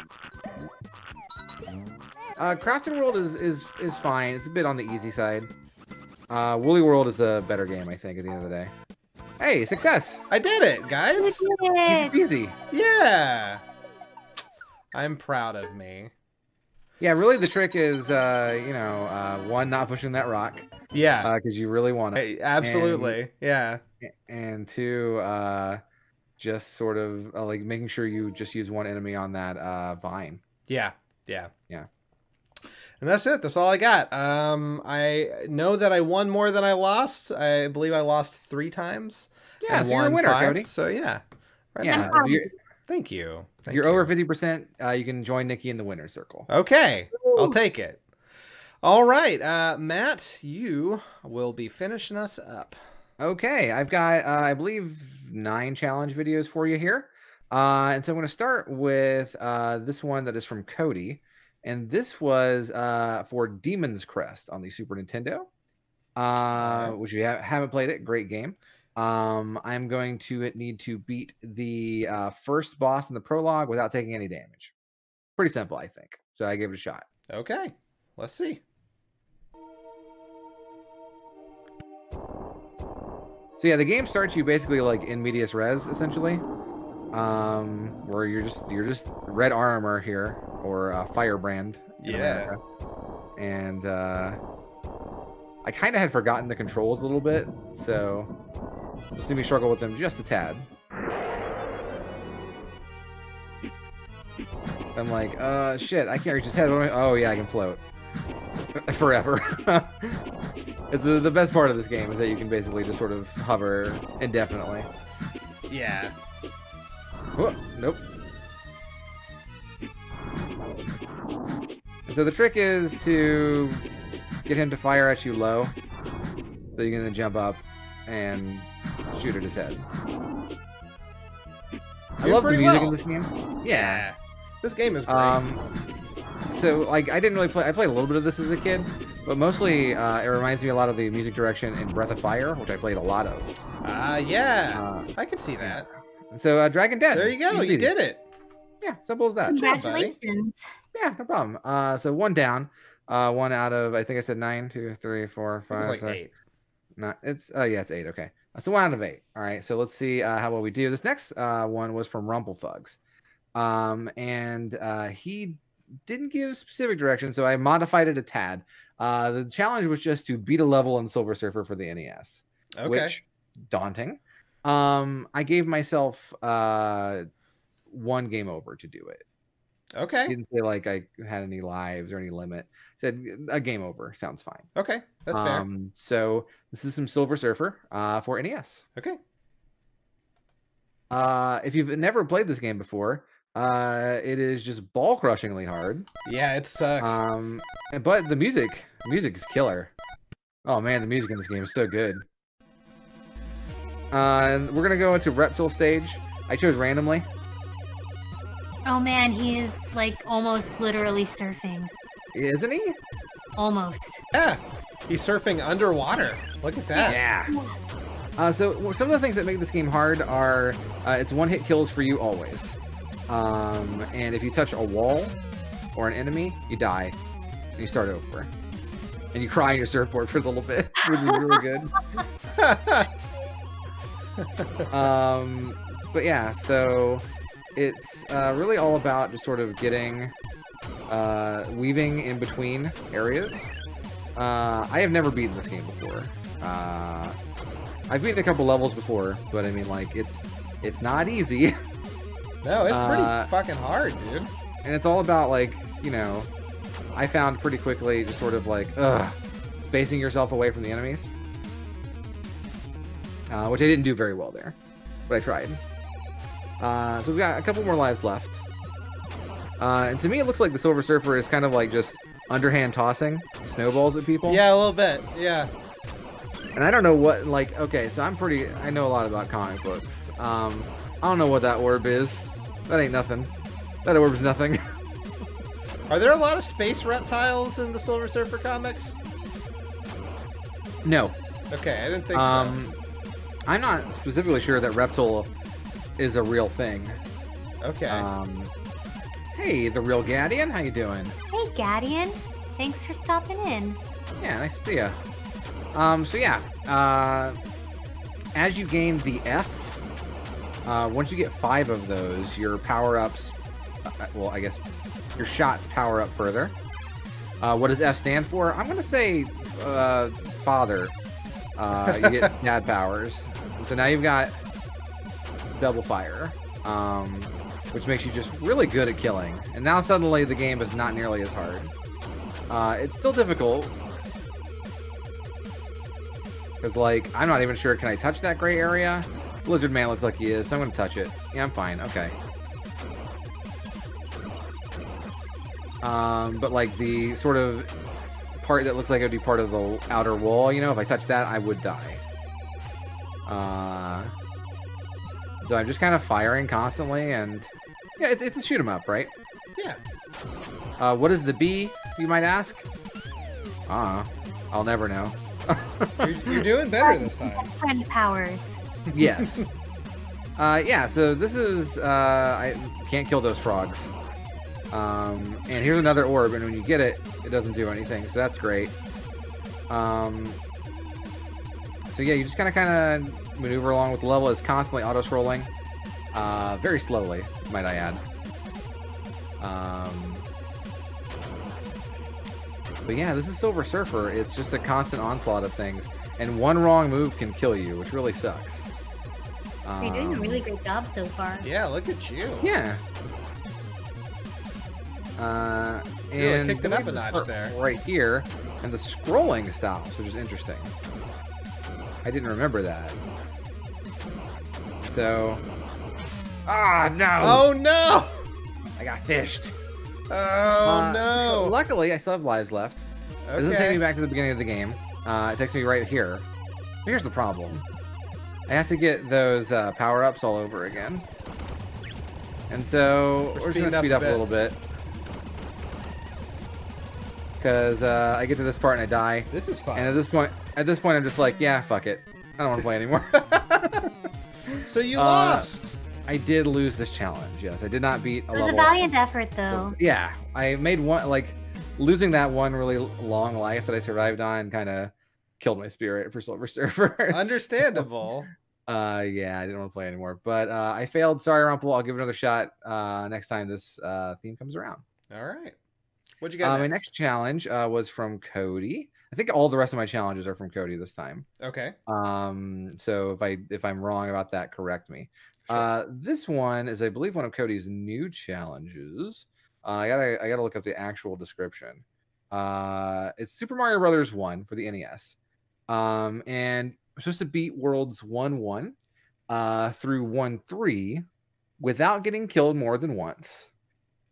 Crafting World is fine. It's a bit on the easy side. Woolly World is a better game, I think, at the end of the day. Hey, success! I did it, guys! You did it! Easy. Yeah! I'm proud of me. Yeah, really the trick is, you know, 1, not pushing that rock. Yeah. Because you really want to. Hey, absolutely. Yeah. And 2, just sort of like making sure you just use 1 enemy on that vine. Yeah. Yeah. Yeah. And that's it. That's all I got. I know that I won more than I lost. I believe I lost 3 times. Yeah, and so you're a winner, 5. Cody. So yeah. Right. Yeah. Thank you. If you're over 50%, you can join Nikki in the winner's circle. Okay. I'll take it. All right. Matt, you will be finishing us up. Okay. I've got, I believe, 9 challenge videos for you here. And so I'm going to start with this one that is from Cody. And this was for Demon's Crest on the Super Nintendo, which you haven't played it. Great game. I'm going to need to beat the first boss in the prologue without taking any damage. Pretty simple, I think. So I gave it a shot. Okay. Let's see. So yeah, the game starts you basically like in medias res, essentially. Where you're just red armor here, or firebrand. Yeah. And I I kind of had forgotten the controls a little bit, so you'll see me struggle with them just a tad. I'm like, shit, I can't reach his head. Oh yeah, I can float. Forever. It's the best part of this game is that you can basically just sort of hover indefinitely. Yeah. Whoa, nope. And so the trick is to get him to fire at you low, so you can then jump up and shoot at his head. I love the music in this game. Yeah. This game is great. So, like, I didn't really play... I played a little bit of this as a kid, but mostly it reminds me a lot of the music direction in Breath of Fire, which I played a lot of. Yeah. I can see that. So, Dragon Den. There you go. You did it. Yeah, simple as that. Congratulations. Yeah, no problem. So, 1 down. 1 out of, I think I said 9, 2, 3, 4, 5, it was like 6. 8. No, it's, yeah, it's 8. Okay. So, 1 out of 8. All right, so let's see how well we do. This next one was from Rumplfugs. And he didn't give specific direction, so I modified it a tad. The challenge was just to beat a level in Silver Surfer for the NES, which daunting. I gave myself 1 game over to do it. Okay. He didn't say like I had any lives or any limit. Said a game over sounds fine. Okay, that's fair. So this is some Silver Surfer for NES. Okay. If you've never played this game before, it is just ball-crushingly hard. Yeah, it sucks. But the music is killer. Oh man, the music in this game is so good. And we're gonna go into Reptile stage. I chose randomly. Oh man, he is like almost literally surfing. Isn't he? Almost. Yeah, he's surfing underwater. Look at that. Yeah. So some of the things that make this game hard are it's 1-hit kills for you always. And if you touch a wall or an enemy, you die and you start over. And you cry on your surfboard for a little bit, which is really good. But yeah, so it's really all about just sort of getting weaving in between areas. I have never beaten this game before. I've beaten a couple levels before, but I mean, like, it's not easy. No, it's pretty fucking hard, dude. And it's all about, like, you know, I found pretty quickly just sort of like, spacing yourself away from the enemies. Which I didn't do very well there, but I tried. So we've got a couple more lives left. And to me, it looks like the Silver Surfer is kind of like just underhand tossing snowballs at people. Yeah, a little bit. Yeah. And I don't know what, like, okay, so I know a lot about comic books. I don't know what that orb is. That ain't nothing. That orb's nothing. Are there a lot of space reptiles in the Silver Surfer comics? No. Okay, I didn't think so. I'm not specifically sure that Reptile is a real thing. Okay. Hey, the real Gadian, how you doing? Hey, Gadian. Thanks for stopping in. Yeah, nice to see ya. So yeah, as you gain the F, once you get 5 of those, your power-ups, well, I guess your shots power up further. What does F stand for? I'm gonna say father. You get dad powers. So now you've got double fire, which makes you just really good at killing. And now suddenly the game is not nearly as hard. It's still difficult. Because, like, I'm not even sure, can I touch that gray area? Lizard Man looks like he is, so I'm going to touch it. Yeah, I'm fine. Okay. But, like, the sort of part that looks like it would be part of the outer wall, you know, if I touch that, I would die. So I'm just kind of firing constantly, and yeah, it's a shoot 'em up, right? Yeah. What is the B, you might ask? I'll never know. You're doing better this time. Friend powers. Yes. Yeah, so this is, I can't kill those frogs. And here's another orb, and when you get it, it doesn't do anything, so that's great. So yeah, you just kind of maneuver along with the level. It's constantly auto-scrolling. Very slowly, might I add. But yeah, this is Silver Surfer. It's just a constant onslaught of things, and one wrong move can kill you, which really sucks. You're doing a really great job so far. Yeah, look at you. Yeah. You really And kicked it up a notch there. Right here, and the scrolling stops, which is interesting. I didn't remember that. So, no! Oh no! I got fished. Oh no! So luckily, I still have lives left. It doesn't take me back to the beginning of the game. It takes me right here. Here's the problem. I have to get those power-ups all over again. And so, we're just going to speed up a little bit. Because I get to this part and I die. This is fun. And at this point, I'm just like, yeah, fuck it. I don't want to play anymore. So you lost. I did lose this challenge. Yes, I did not beat a level. It was a valiant effort, though. Yeah, I made one, like, losing that one really long life that I survived on kind of killed my spirit for Silver Surfer. Understandable. Yeah, I didn't want to play anymore. But I failed. Sorry, Rumple. I'll give it another shot next time this theme comes around. All right. What'd you got next? My next challenge was from Cody. I think all the rest of my challenges are from Cody this time. Okay. So if I'm wrong about that, correct me. Sure. This one is, I believe, one of Cody's new challenges. I gotta look up the actual description. It's Super Mario Brothers 1 for the NES. And I'm supposed to beat worlds 1-1 through 1-3 without getting killed more than once.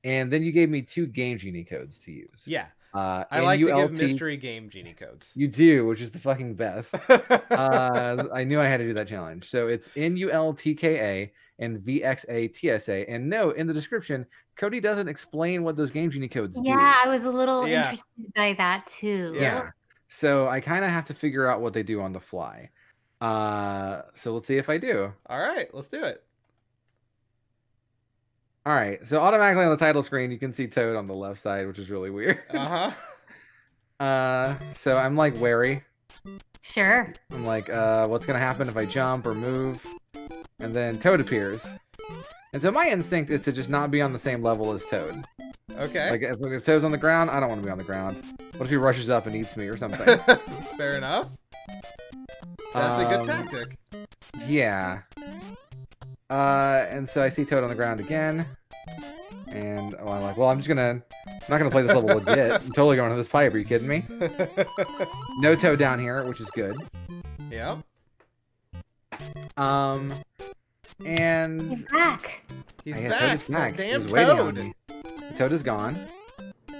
And then you gave me 2 game genie codes to use. Yeah. I like to give mystery game genie codes. You do, which is the fucking best. I knew I had to do that challenge. So it's NULTKA and VXATSA. And no, in the description, Cody doesn't explain what those game genie codes do. Yeah, I was a little interested by that too. Yeah. So I kind of have to figure out what they do on the fly. So let's see if I do. All right, let's do it. All right, so automatically on the title screen, you can see Toad on the left side, which is really weird. So I'm like wary. Sure. I'm like, what's gonna happen if I jump or move? And then Toad appears. And so my instinct is to just not be on the same level as Toad. Okay. Like if Toad's on the ground, I don't want to be on the ground. What if he rushes up and eats me or something? Fair enough. That's a good tactic. Yeah. And so I see Toad on the ground again. And I'm like, well, I'm not gonna play this level legit. I'm totally going to this pipe. Are you kidding me? No Toad down here, which is good. Yeah. And he's back. He's back. Toad is back. Damn Toad. Toad is gone.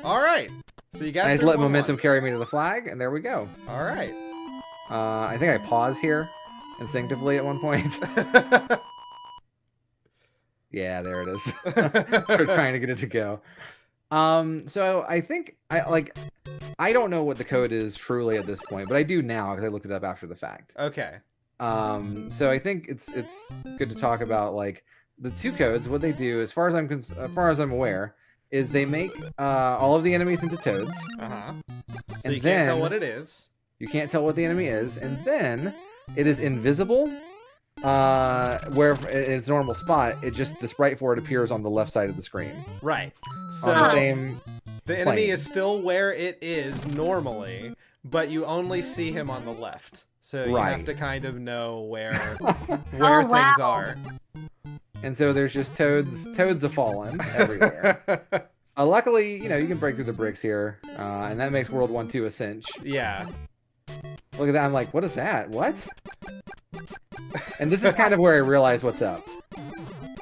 All right. So you got. And I just let momentum carry me to the flag, and there we go. All right. I think I pause here instinctively at one point. Yeah, there it is. We're trying to get it to go. So I think I don't know what the code is truly at this point, but I do now because I looked it up after the fact. Okay. So I think it's good to talk about like the 2 codes. What they do, as far as I'm aware, is they make all of the enemies into Toads. So you can't tell what it is. You can't tell what the enemy is, and then it is invisible. Where in its normal spot, the sprite for it appears on the left side of the screen. Right. So on the same the enemy is still where it is normally, but you only see him on the left. So you have to kind of know where things are. And so there's just Toads a fallen everywhere. Luckily, you can break through the bricks here, and that makes World 1-2 a cinch. Yeah. Look at that. I'm like, what is that? What? And this is kind of where I realize what's up.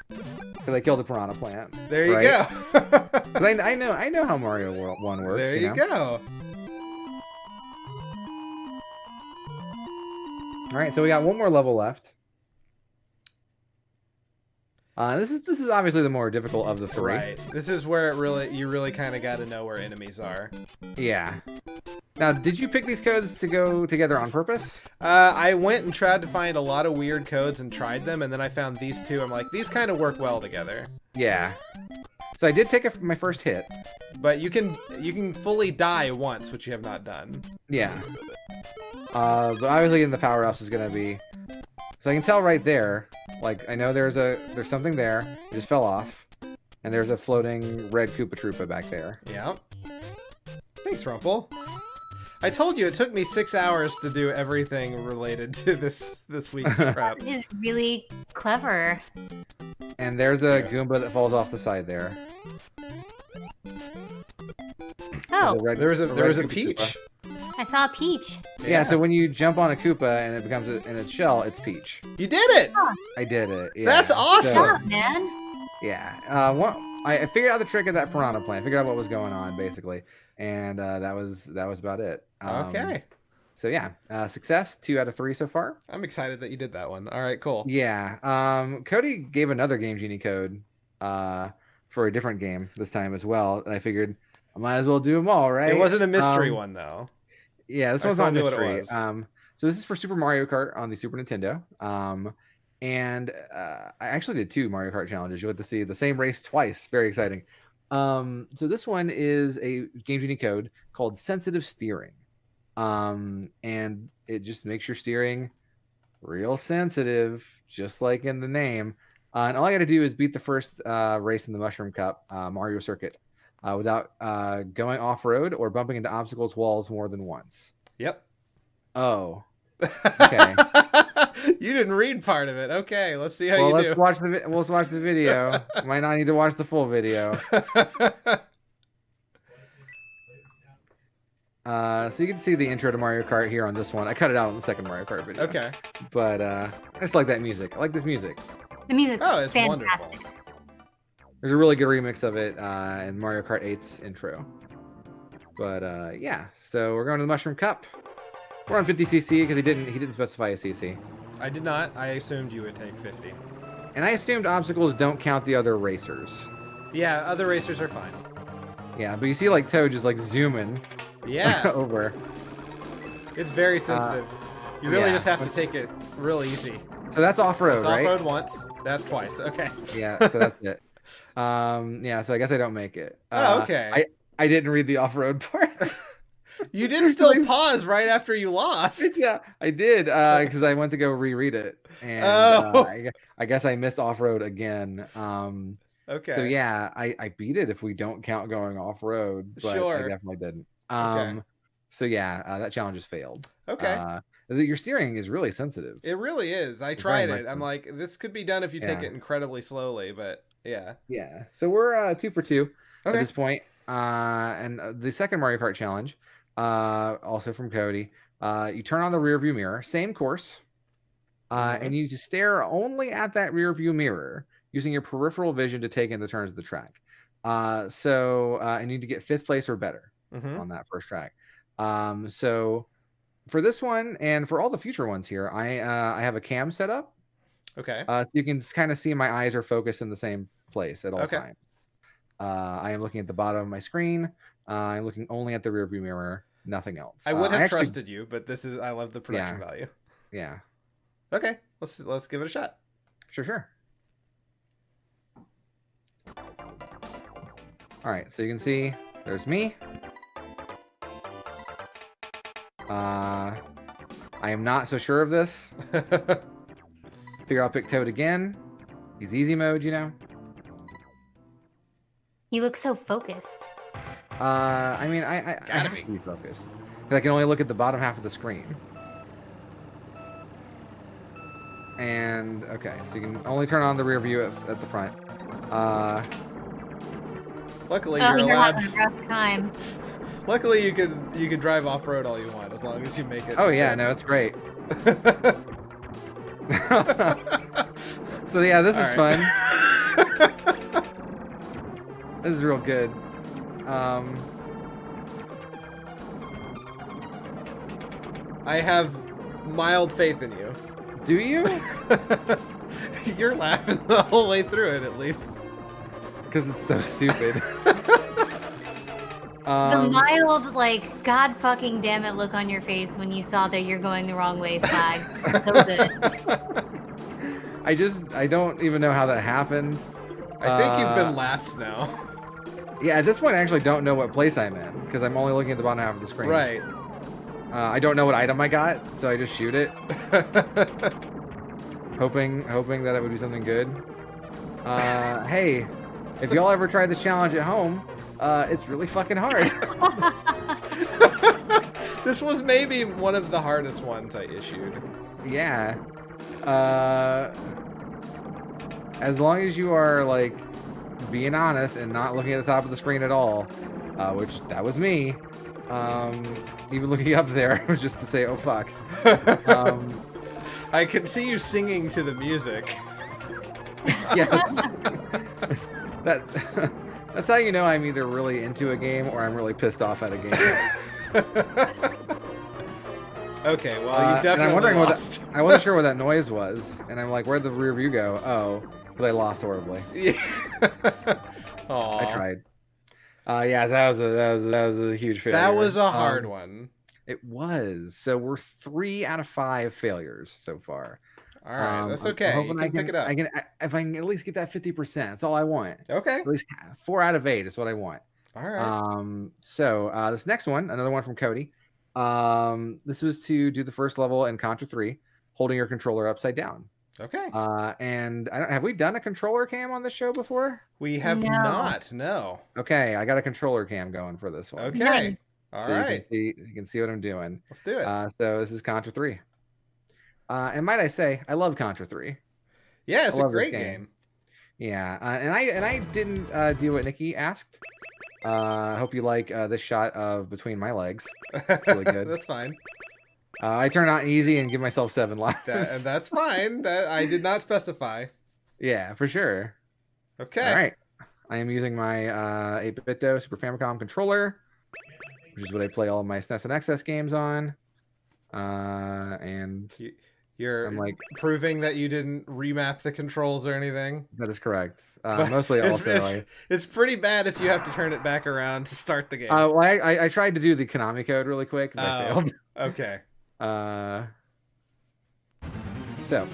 Because I killed the piranha plant. There you go. Because I know how Mario 1 works. There you go. All right, so we got one more level left. This is obviously the more difficult of the 3. Right. This is where you really kind of got to know where enemies are. Yeah. Now, did you pick these codes to go together on purpose? I went and tried to find a lot of weird codes and tried them, and then I found these 2. I'm like, these kind of work well together. Yeah. So I did take my first hit. But you can fully die once, which you have not done. Yeah. But obviously getting the power-ups is going to be... So I can tell right there, like, I know there's something there. It just fell off. And there's a floating red Koopa Troopa back there. Yeah. Thanks, Rumple. I told you it took me 6 hours to do everything related to this week's prep. That is really clever. And there's a Goomba that falls off the side there. Oh, There was a Koopa. Peach. I saw a peach. Yeah, so when you jump on a Koopa and it becomes in its shell, it's Peach. You did it. I did it. Yeah. That's awesome. Stop, man. Yeah. I figured out the trick of that piranha plant. I figured out what was going on basically, and that was about it. Okay. So yeah, success. 2 out of 3 so far. I'm excited that you did that one. All right, cool. Yeah. Cody gave another Game Genie code for a different game this time as well. And I figured I might as well do them all, right? It wasn't a mystery one though. Yeah, this one's not told you mystery. what it was. So this is for Super Mario Kart on the Super Nintendo. And I actually did 2 Mario Kart challenges. You'll get to see the same race twice. Very exciting. So this one is a Game Genie code called Sensitive Steering. And it just makes your steering real sensitive, just like in the name. And all I got to do is beat the first race in the Mushroom Cup, Mario Circuit, without going off-road or bumping into obstacles, walls more than once. Yep. Oh. Okay. You didn't read part of it. Okay, let's see how you do. Let's watch the video. Might not need to watch the full video. So you can see the intro to Mario Kart here on this one. I cut it out on the second Mario Kart video. Okay. But I just like that music. I like this music. The music's Oh, it's fantastic. wonderful. There's a really good remix of it in Mario Kart 8's intro. But yeah, so we're going to the Mushroom Cup. We're on 50cc because he didn't specify a cc. I did not. I assumed you would take 50. And I assumed obstacles don't count the other racers. Yeah, other racers are fine. Yeah, but you see like Toad just like zooming Yeah. over. It's very sensitive. You really yeah. just have to take it real easy. So that's off-road, It's right? off-road once. That's twice. Okay. Yeah, so that's it. Yeah, so I guess I don't make it. Oh, okay. I didn't read the off-road part. You did still pause right after you lost. Yeah, I did because I went to go reread it, and I guess I missed off-road again. Okay. So yeah, I beat it if we don't count going off-road, but Sure. I definitely didn't. Okay. So yeah, that challenge has failed. Okay. Your steering is really sensitive. It really is. I It's tried very it. much I'm so. like, this could be done if you take Yeah. it incredibly slowly, but yeah. Yeah. So we're 2 for 2 at Okay. this point. And the second Mario Kart challenge, also from Cody, you turn on the rear view mirror, same course, and you need to stare only at that rear view mirror using your peripheral vision to take in the turns of the track. So you need to get 5th place or better on that first track. So for this one and for all the future ones here, I have a cam set up. Okay. So you can kind of see my eyes are focused in the same place at all Okay. times. I am looking at the bottom of my screen. I'm looking only at the rear view mirror, nothing else. I would have actually- trusted you, but I love the production value. Yeah, Okay. Let's give it a shot. sure. All right, so you can see there's me. I am not so sure of this. Figure I'll pick Toad again. He's easy mode, you know. You look so focused. I mean, I have to be focused. 'Cause I can only look at the bottom half of the screen. And, okay, so you can only turn on the rear view at the front. Luckily, Oh, you're you're allowed. having a rough time. Luckily, you can drive off road all you want as long as you make it. Oh, yeah, no, it's great. So, yeah, this is All right. fun. This is real good. I have mild faith in you. Do you? You're laughing the whole way through it, at least. Because it's so stupid. The mild, like, God fucking damn it look on your face when you saw that you're going the wrong way flag. So good. I don't even know how that happened. I think you've been lapped now. Yeah, at this point, I actually don't know what place I'm in because I'm only looking at the bottom half of the screen. Right. I don't know what item I got, so I just shoot it, hoping that it would be something good. Hey, if y'all ever try this challenge at home, it's really fucking hard. This was maybe one of the hardest ones I issued. Yeah. As long as you are like being honest and not looking at the top of the screen at all, which that was me. Even looking up there was just to say, "Oh fuck." I could see you singing to the music. Yeah. That's how you know I'm either really into a game or I'm really pissed off at a game. Okay, well, you've definitely I'm wondering lost. I wasn't sure what that noise was, and I'm like, where'd the rear view go? Oh, but I lost horribly. Yeah. I tried. Yeah, that was a huge failure. That was a hard one. It was. So we're 3 out of 5 failures so far. All right, that's okay. You can pick it up. If I can at least get that 50%, that's all I want. Okay. At least 4 out of 8 is what I want. All right. So this next one, another one from Cody. This was to do the first level in Contra 3, holding your controller upside down. Okay. And have we done a controller cam on the show before? We have not. No. Okay, I got a controller cam going for this one. Okay. Nice. All so right. you can see what I'm doing. Let's do it. So this is Contra 3. And might I say, I love Contra 3. Yeah, it's a great game. Yeah, and I didn't do what Nikki asked. I hope you like this shot of between my legs. It's really good. That's fine. I turn on easy and give myself 7 lives. That's fine. That I did not specify. Yeah, for sure. Okay. All right. I am using my 8-bit Super Famicom controller, which is what I play all of my SNES and XS games on. And you're like proving that you didn't remap the controls or anything. That is correct. Mostly it's pretty bad if you have to turn it back around to start the game. Well, I tried to do the Konami code really quick, but I failed. Okay. So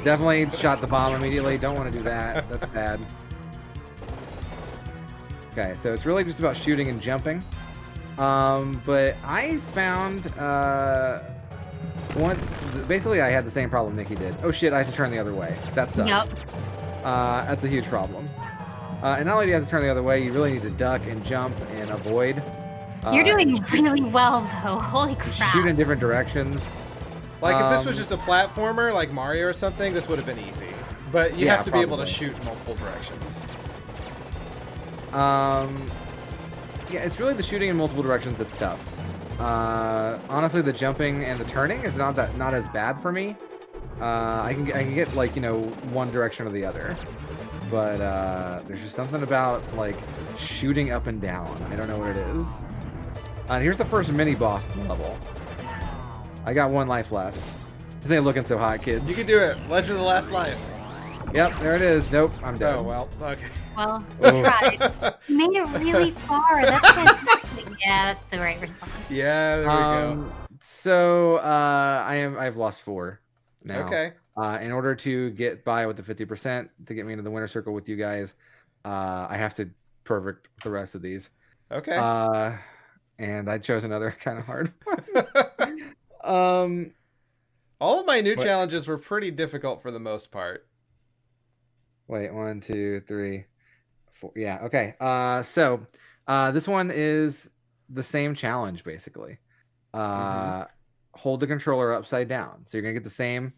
definitely shot the bomb immediately. Don't want to do that. That's bad. Okay, so it's really just about shooting and jumping. But I found once basically I had the same problem Nikki did. Oh shit, I have to turn the other way. That sucks. Yep. That's a huge problem. And not only do you have to turn the other way, you really need to duck and jump and avoid. You're doing really well though. Holy crap. Shoot in different directions. Like if this was just a platformer like Mario or something, this would have been easy. But you have to be able to shoot in multiple directions. Yeah, it's really the shooting in multiple directions that's tough. Honestly, the jumping and the turning is not as bad for me. I can get like, you know, one direction or the other, but there's just something about like shooting up and down. I don't know what it is. Here's the first mini boss level. I got 1 life left. This ain't looking so hot, kids. You can do it. Legend of the Last Life. Yep, there it is. Nope, I'm dead. Oh well. Okay. Well, we tried. You made it really far. That's fantastic. Yeah, that's the right response. Yeah, there we go. So I've lost 4 now. Okay. In order to get by with the 50% to get me into the winner circle with you guys, I have to perfect the rest of these. Okay. And I chose another kind of hard one. All of my new challenges were pretty difficult for the most part. Wait, 1, 2, 3, 4. Yeah, okay. So this one is the same challenge basically. Hold the controller upside down. So you're gonna get the same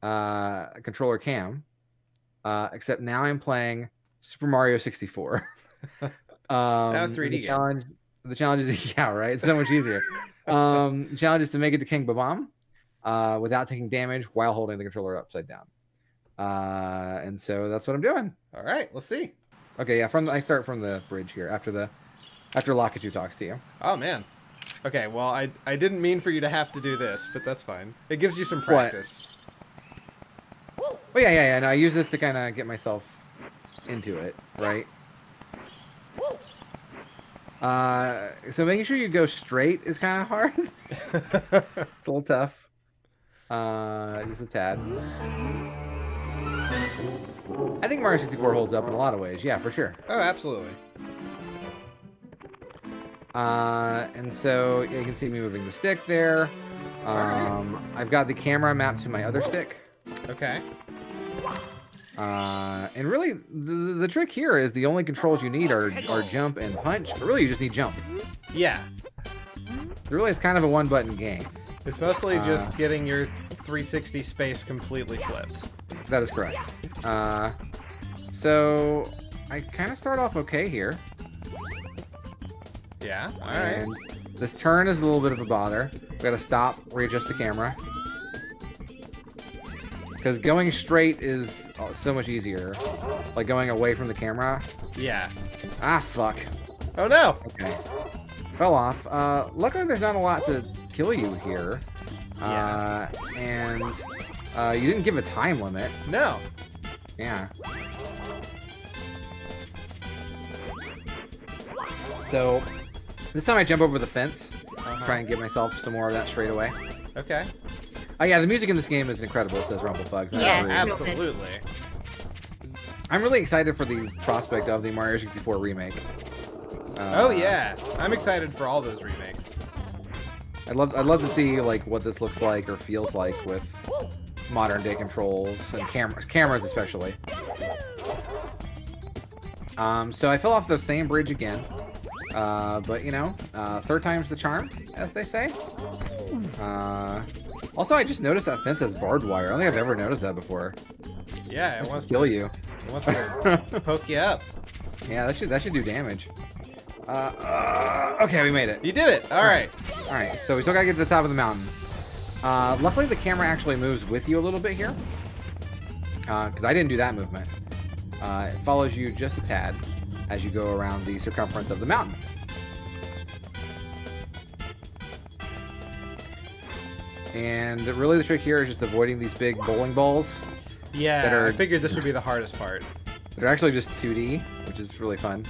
controller cam, except now I'm playing Super Mario 64. Now 3D challenge. The challenge is yeah, right. It's so much easier. The challenge is to make it to King Babam without taking damage while holding the controller upside down. And so that's what I'm doing. All right, let's see. Okay, yeah. I start from the bridge here after Lakitu talks to you. Oh man. Okay, well I didn't mean for you to have to do this, but that's fine. It gives you some practice. Well, yeah. No, I use this to kind of get myself into it, right? So making sure you go straight is kind of hard. It's a little tough. Just a tad. I think Mario 64 holds up in a lot of ways. Yeah, for sure. Oh, absolutely. And so you can see me moving the stick there. Right. I've got the camera mapped to my other stick. Okay. And really, the trick here is the only controls you need are jump and punch. But really, you just need jump. Yeah. Really, it's kind of a one-button game. It's mostly just getting your 360 space completely flipped. That is correct. So I kind of start off okay here. Yeah, all right. And this turn is a little bit of a bother. We gotta stop, readjust the camera. Because going straight is so much easier. Like going away from the camera. Yeah. Ah, fuck. Oh no! Okay. Fell off. Luckily there's not a lot to kill you here. Yeah. And you didn't give a time limit. No. Yeah. So, this time I jump over the fence, try and get myself some more of that straight away. Okay. Oh yeah, the music in this game is incredible, says Rumplfugs. Yeah, absolutely. I'm really excited for the prospect of the Mario 64 remake. Oh yeah, I'm excited for all those remakes. I'd love to see like what this looks like or feels like with modern day controls and cameras especially. So I fell off the same bridge again. But you know, third time's the charm, as they say. Also, I just noticed that fence has barbed wire. I don't think I've ever noticed that before. Yeah, it wants to kill you. It wants to poke you up. Yeah, that should do damage. Okay, we made it. You did it. All right. All right. So we still gotta get to the top of the mountain. Luckily, the camera actually moves with you a little bit here, because I didn't do that movement. It follows you just a tad as you go around the circumference of the mountain. And really the trick here is just avoiding these big bowling balls. Yeah, I figured this would be the hardest part. They're actually just 2D, which is really fun.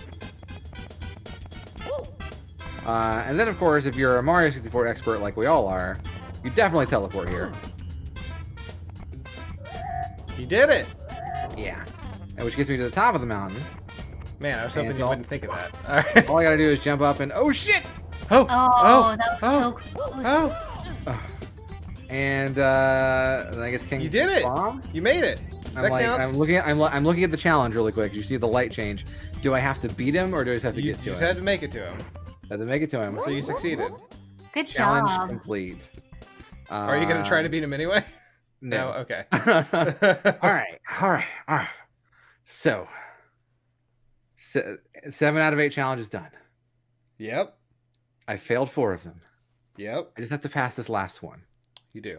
And then, of course, if you're a Mario 64 expert like we all are, you definitely teleport here. You did it! Yeah. And which gets me to the top of the mountain. Man, I was hoping you wouldn't think of that. All right. All I gotta do is jump up and... Oh, shit! Oh, that was so close. And then I get to King. You did it! Bomb. You made it! That counts. I'm looking at the challenge really quick. You see the light change. Do I have to beat him or do I just have to get to him? You just had to make it to him. I had to make it to him. So you succeeded. Good Challenge job. complete. Are you going to try to beat him anyway? No. Okay. All right. So, 7 out of 8 challenges done. Yep. I failed 4 of them. Yep. I just have to pass this last one. You do.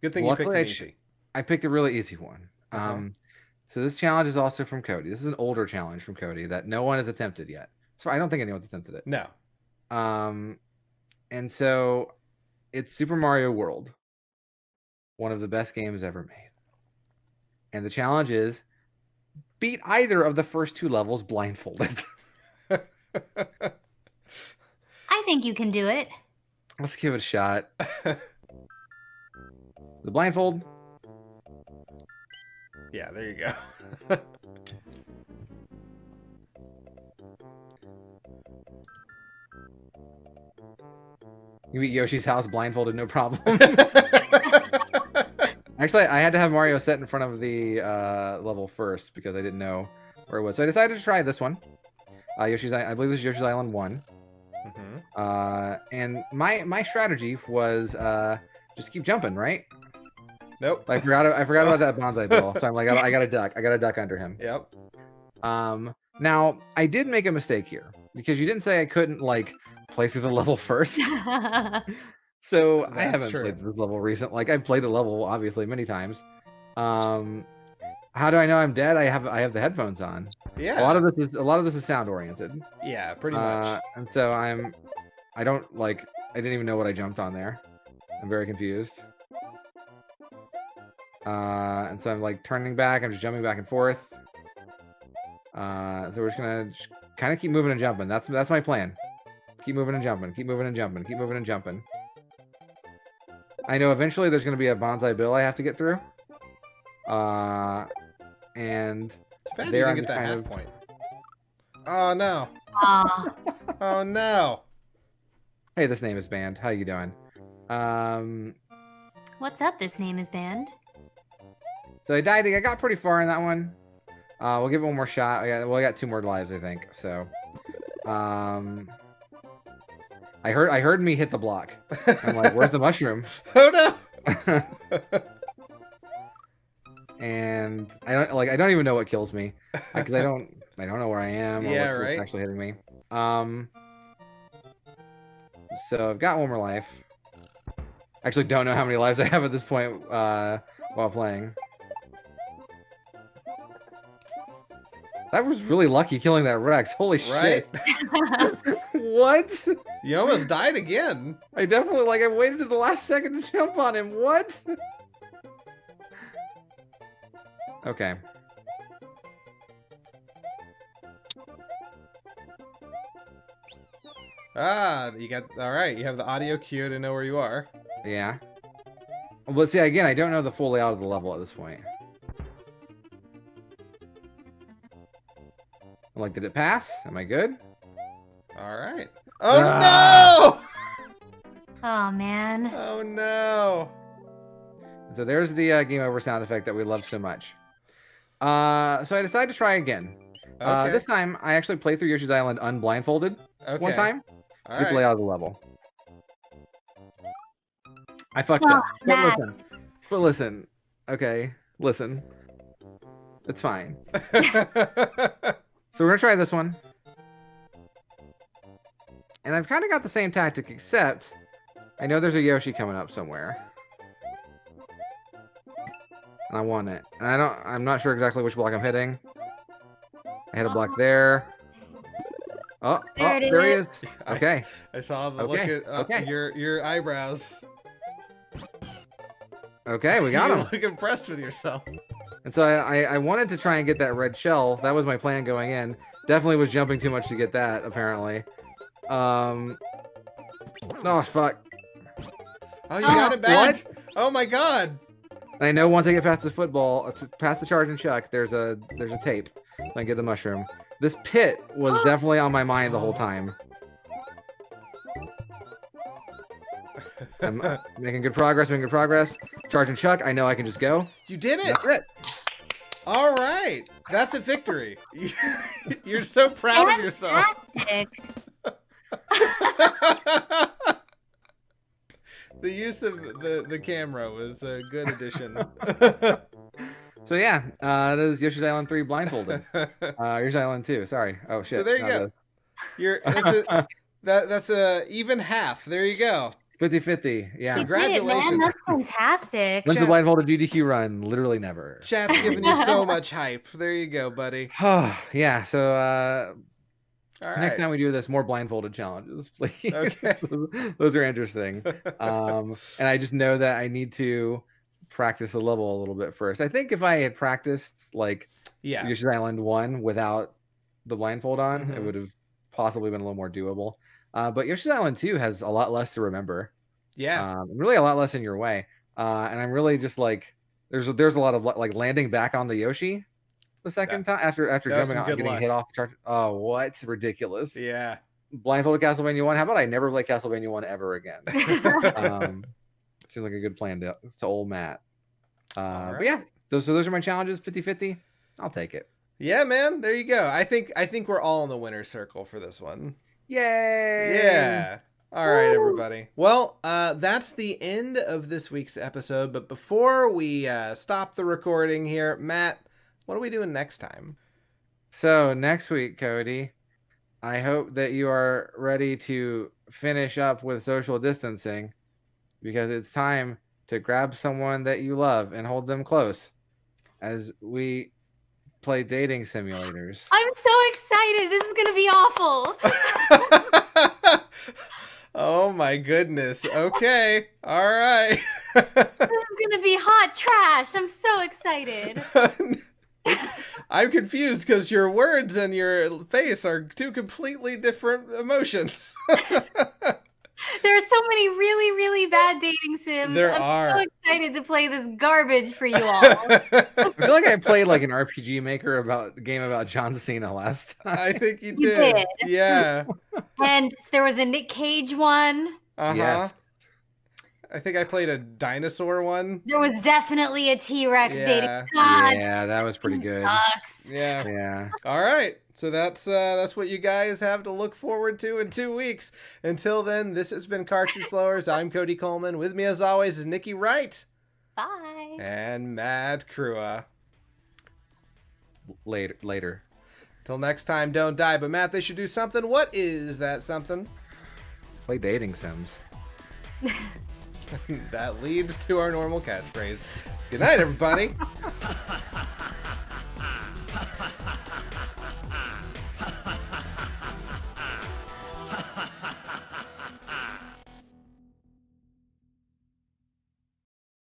Good thing Luckily, you picked it easy. I picked a really easy one. So this challenge is also from Cody. This is an older challenge from Cody that no one has attempted yet. So I don't think anyone's attempted it. No. And so it's Super Mario World. One of the best games ever made. And the challenge is beat either of the first 2 levels blindfolded. I think you can do it. Let's give it a shot. The blindfold. Yeah, there you go. You beat Yoshi's house blindfolded, no problem. Actually, I had to have Mario set in front of the level first because I didn't know where it was. So I decided to try this one. I believe this is Yoshi's Island 1. And my strategy was just keep jumping, right? Nope. I forgot about that bonsai bill. So I'm like, I got to duck under him. Yep. Now I did make a mistake here because you didn't say I couldn't like play through the level first. So I haven't played through this level recently. Like I've played the level obviously many times. How do I know I'm dead? I have the headphones on. Yeah. A lot of this is sound oriented. Yeah, pretty much. And so I didn't even know what I jumped on there. I'm very confused. And so I'm like turning back. I'm just jumping back and forth. So we're just gonna kind of keep moving and jumping. That's my plan. Keep moving and jumping. Keep moving and jumping. Keep moving and jumping. I know eventually there's gonna be a bonsai bill I have to get through. And it's bad you didn't get that half point. Oh no. Oh no. Hey, this name is banned. How you doing? What's up? This name is banned. So I died. I got pretty far in that one. We'll give it one more shot. I got 2 more lives, I think. So, I heard me hit the block. I'm like, where's the mushroom? Oh no! And I don't even know what kills me because I don't know where I am or what's actually hitting me. So I've got 1 more life. I actually don't know how many lives I have at this point while playing. That was really lucky killing that Rex. Holy shit. What? You almost died again. I definitely, I waited to the last second to jump on him. What? Okay. Ah, you got, all right. You have the audio cue to know where you are. Yeah. Well, see, again, I don't know the full layout of the level at this point. Like, did it pass? Am I good? All right. Oh no! Oh man. Oh no! So there's the game over sound effect that we love so much. So I decided to try again. Okay. This time I actually played through Yoshi's Island unblindfolded one time to get the layout of the level. I fucked up. But listen, okay, listen. It's fine. So we're gonna try this one. And I've kind of got the same tactic, except I know there's a Yoshi coming up somewhere. And I want it. And I'm not sure exactly which block I'm hitting. I hit a block there. Oh, there he is. Okay. I saw the look at your eyebrows. Okay, we got him. You look impressed with yourself. And so I wanted to try and get that red shell. That was my plan going in. Definitely was jumping too much to get that, apparently. Oh, fuck. Oh, you got it back? What? Oh my god. And I know once I get past this football, past the charge and chuck, there's a tape. So I get the mushroom. This pit was definitely on my mind the whole time. I'm making good progress, Charge and chuck, I know I can just go. You did it! That's it. All right. That's a victory. You're so proud of yourself. The use of the camera was a good addition. So yeah, that is Yoshi's Island 3 blindfolded. Yoshi's Island 2, sorry. Oh shit. So there you go. That's a even half. There you go. 50-50, yeah. Congratulations. Man, that's fantastic. When's the blindfolded GDQ run? Literally never. Chat's giving you so much hype. There you go, buddy. Yeah, so all right. Next time we do this, more blindfolded challenges, please. Okay. Those are interesting. And I just know that I need to practice the level a little bit first. I think if I had practiced Yoshi's Island 1 without the blindfold on, it would have possibly been a little more doable. But Yoshi's Island 2 has a lot less to remember. Yeah. Really a lot less in your way. And I'm really just there's a lot of landing back on the Yoshi the second time after jumping out and getting hit off the charge. Oh, what? Ridiculous. Yeah. Blindfolded Castlevania 1. How about I never play Castlevania 1 ever again? Seems like a good plan to old Matt. Right. But yeah, those are my challenges. 50-50. I'll take it. Yeah, man. There you go. I think we're all in the winner's circle for this one. Yay! Yeah. All right, everybody. Well, that's the end of this week's episode. But before we stop the recording here, Matt, what are we doing next time? So next week, Cody, I hope that you are ready to finish up with social distancing, because it's time to grab someone that you love and hold them close as we play dating simulators. I'm so excited. This is going to be awful. Oh my goodness. Okay. All right. This is going to be hot trash. I'm so excited. I'm confused because your words and your face are two completely different emotions. There are so many really, really bad dating sims. I'm so excited to play this garbage for you all. I feel like I played an RPG Maker game about John Cena last time. I think you did. Yeah. And there was a Nick Cage one. Yes. I think I played a dinosaur one. There was definitely a T-Rex Yeah. dating. God, Yeah, that was pretty good. sucks. Yeah. Yeah. All right. So that's what you guys have to look forward to in 2 weeks. Until then, this has been Cartridge Blowers. I'm Cody Coleman. With me, as always, is Nikki Wright. Bye. And MedsCure. Later. Till next time, don't die. But Matt, they should do something. What is that something? Play dating sims. That leads to our normal catchphrase. Good night, everybody.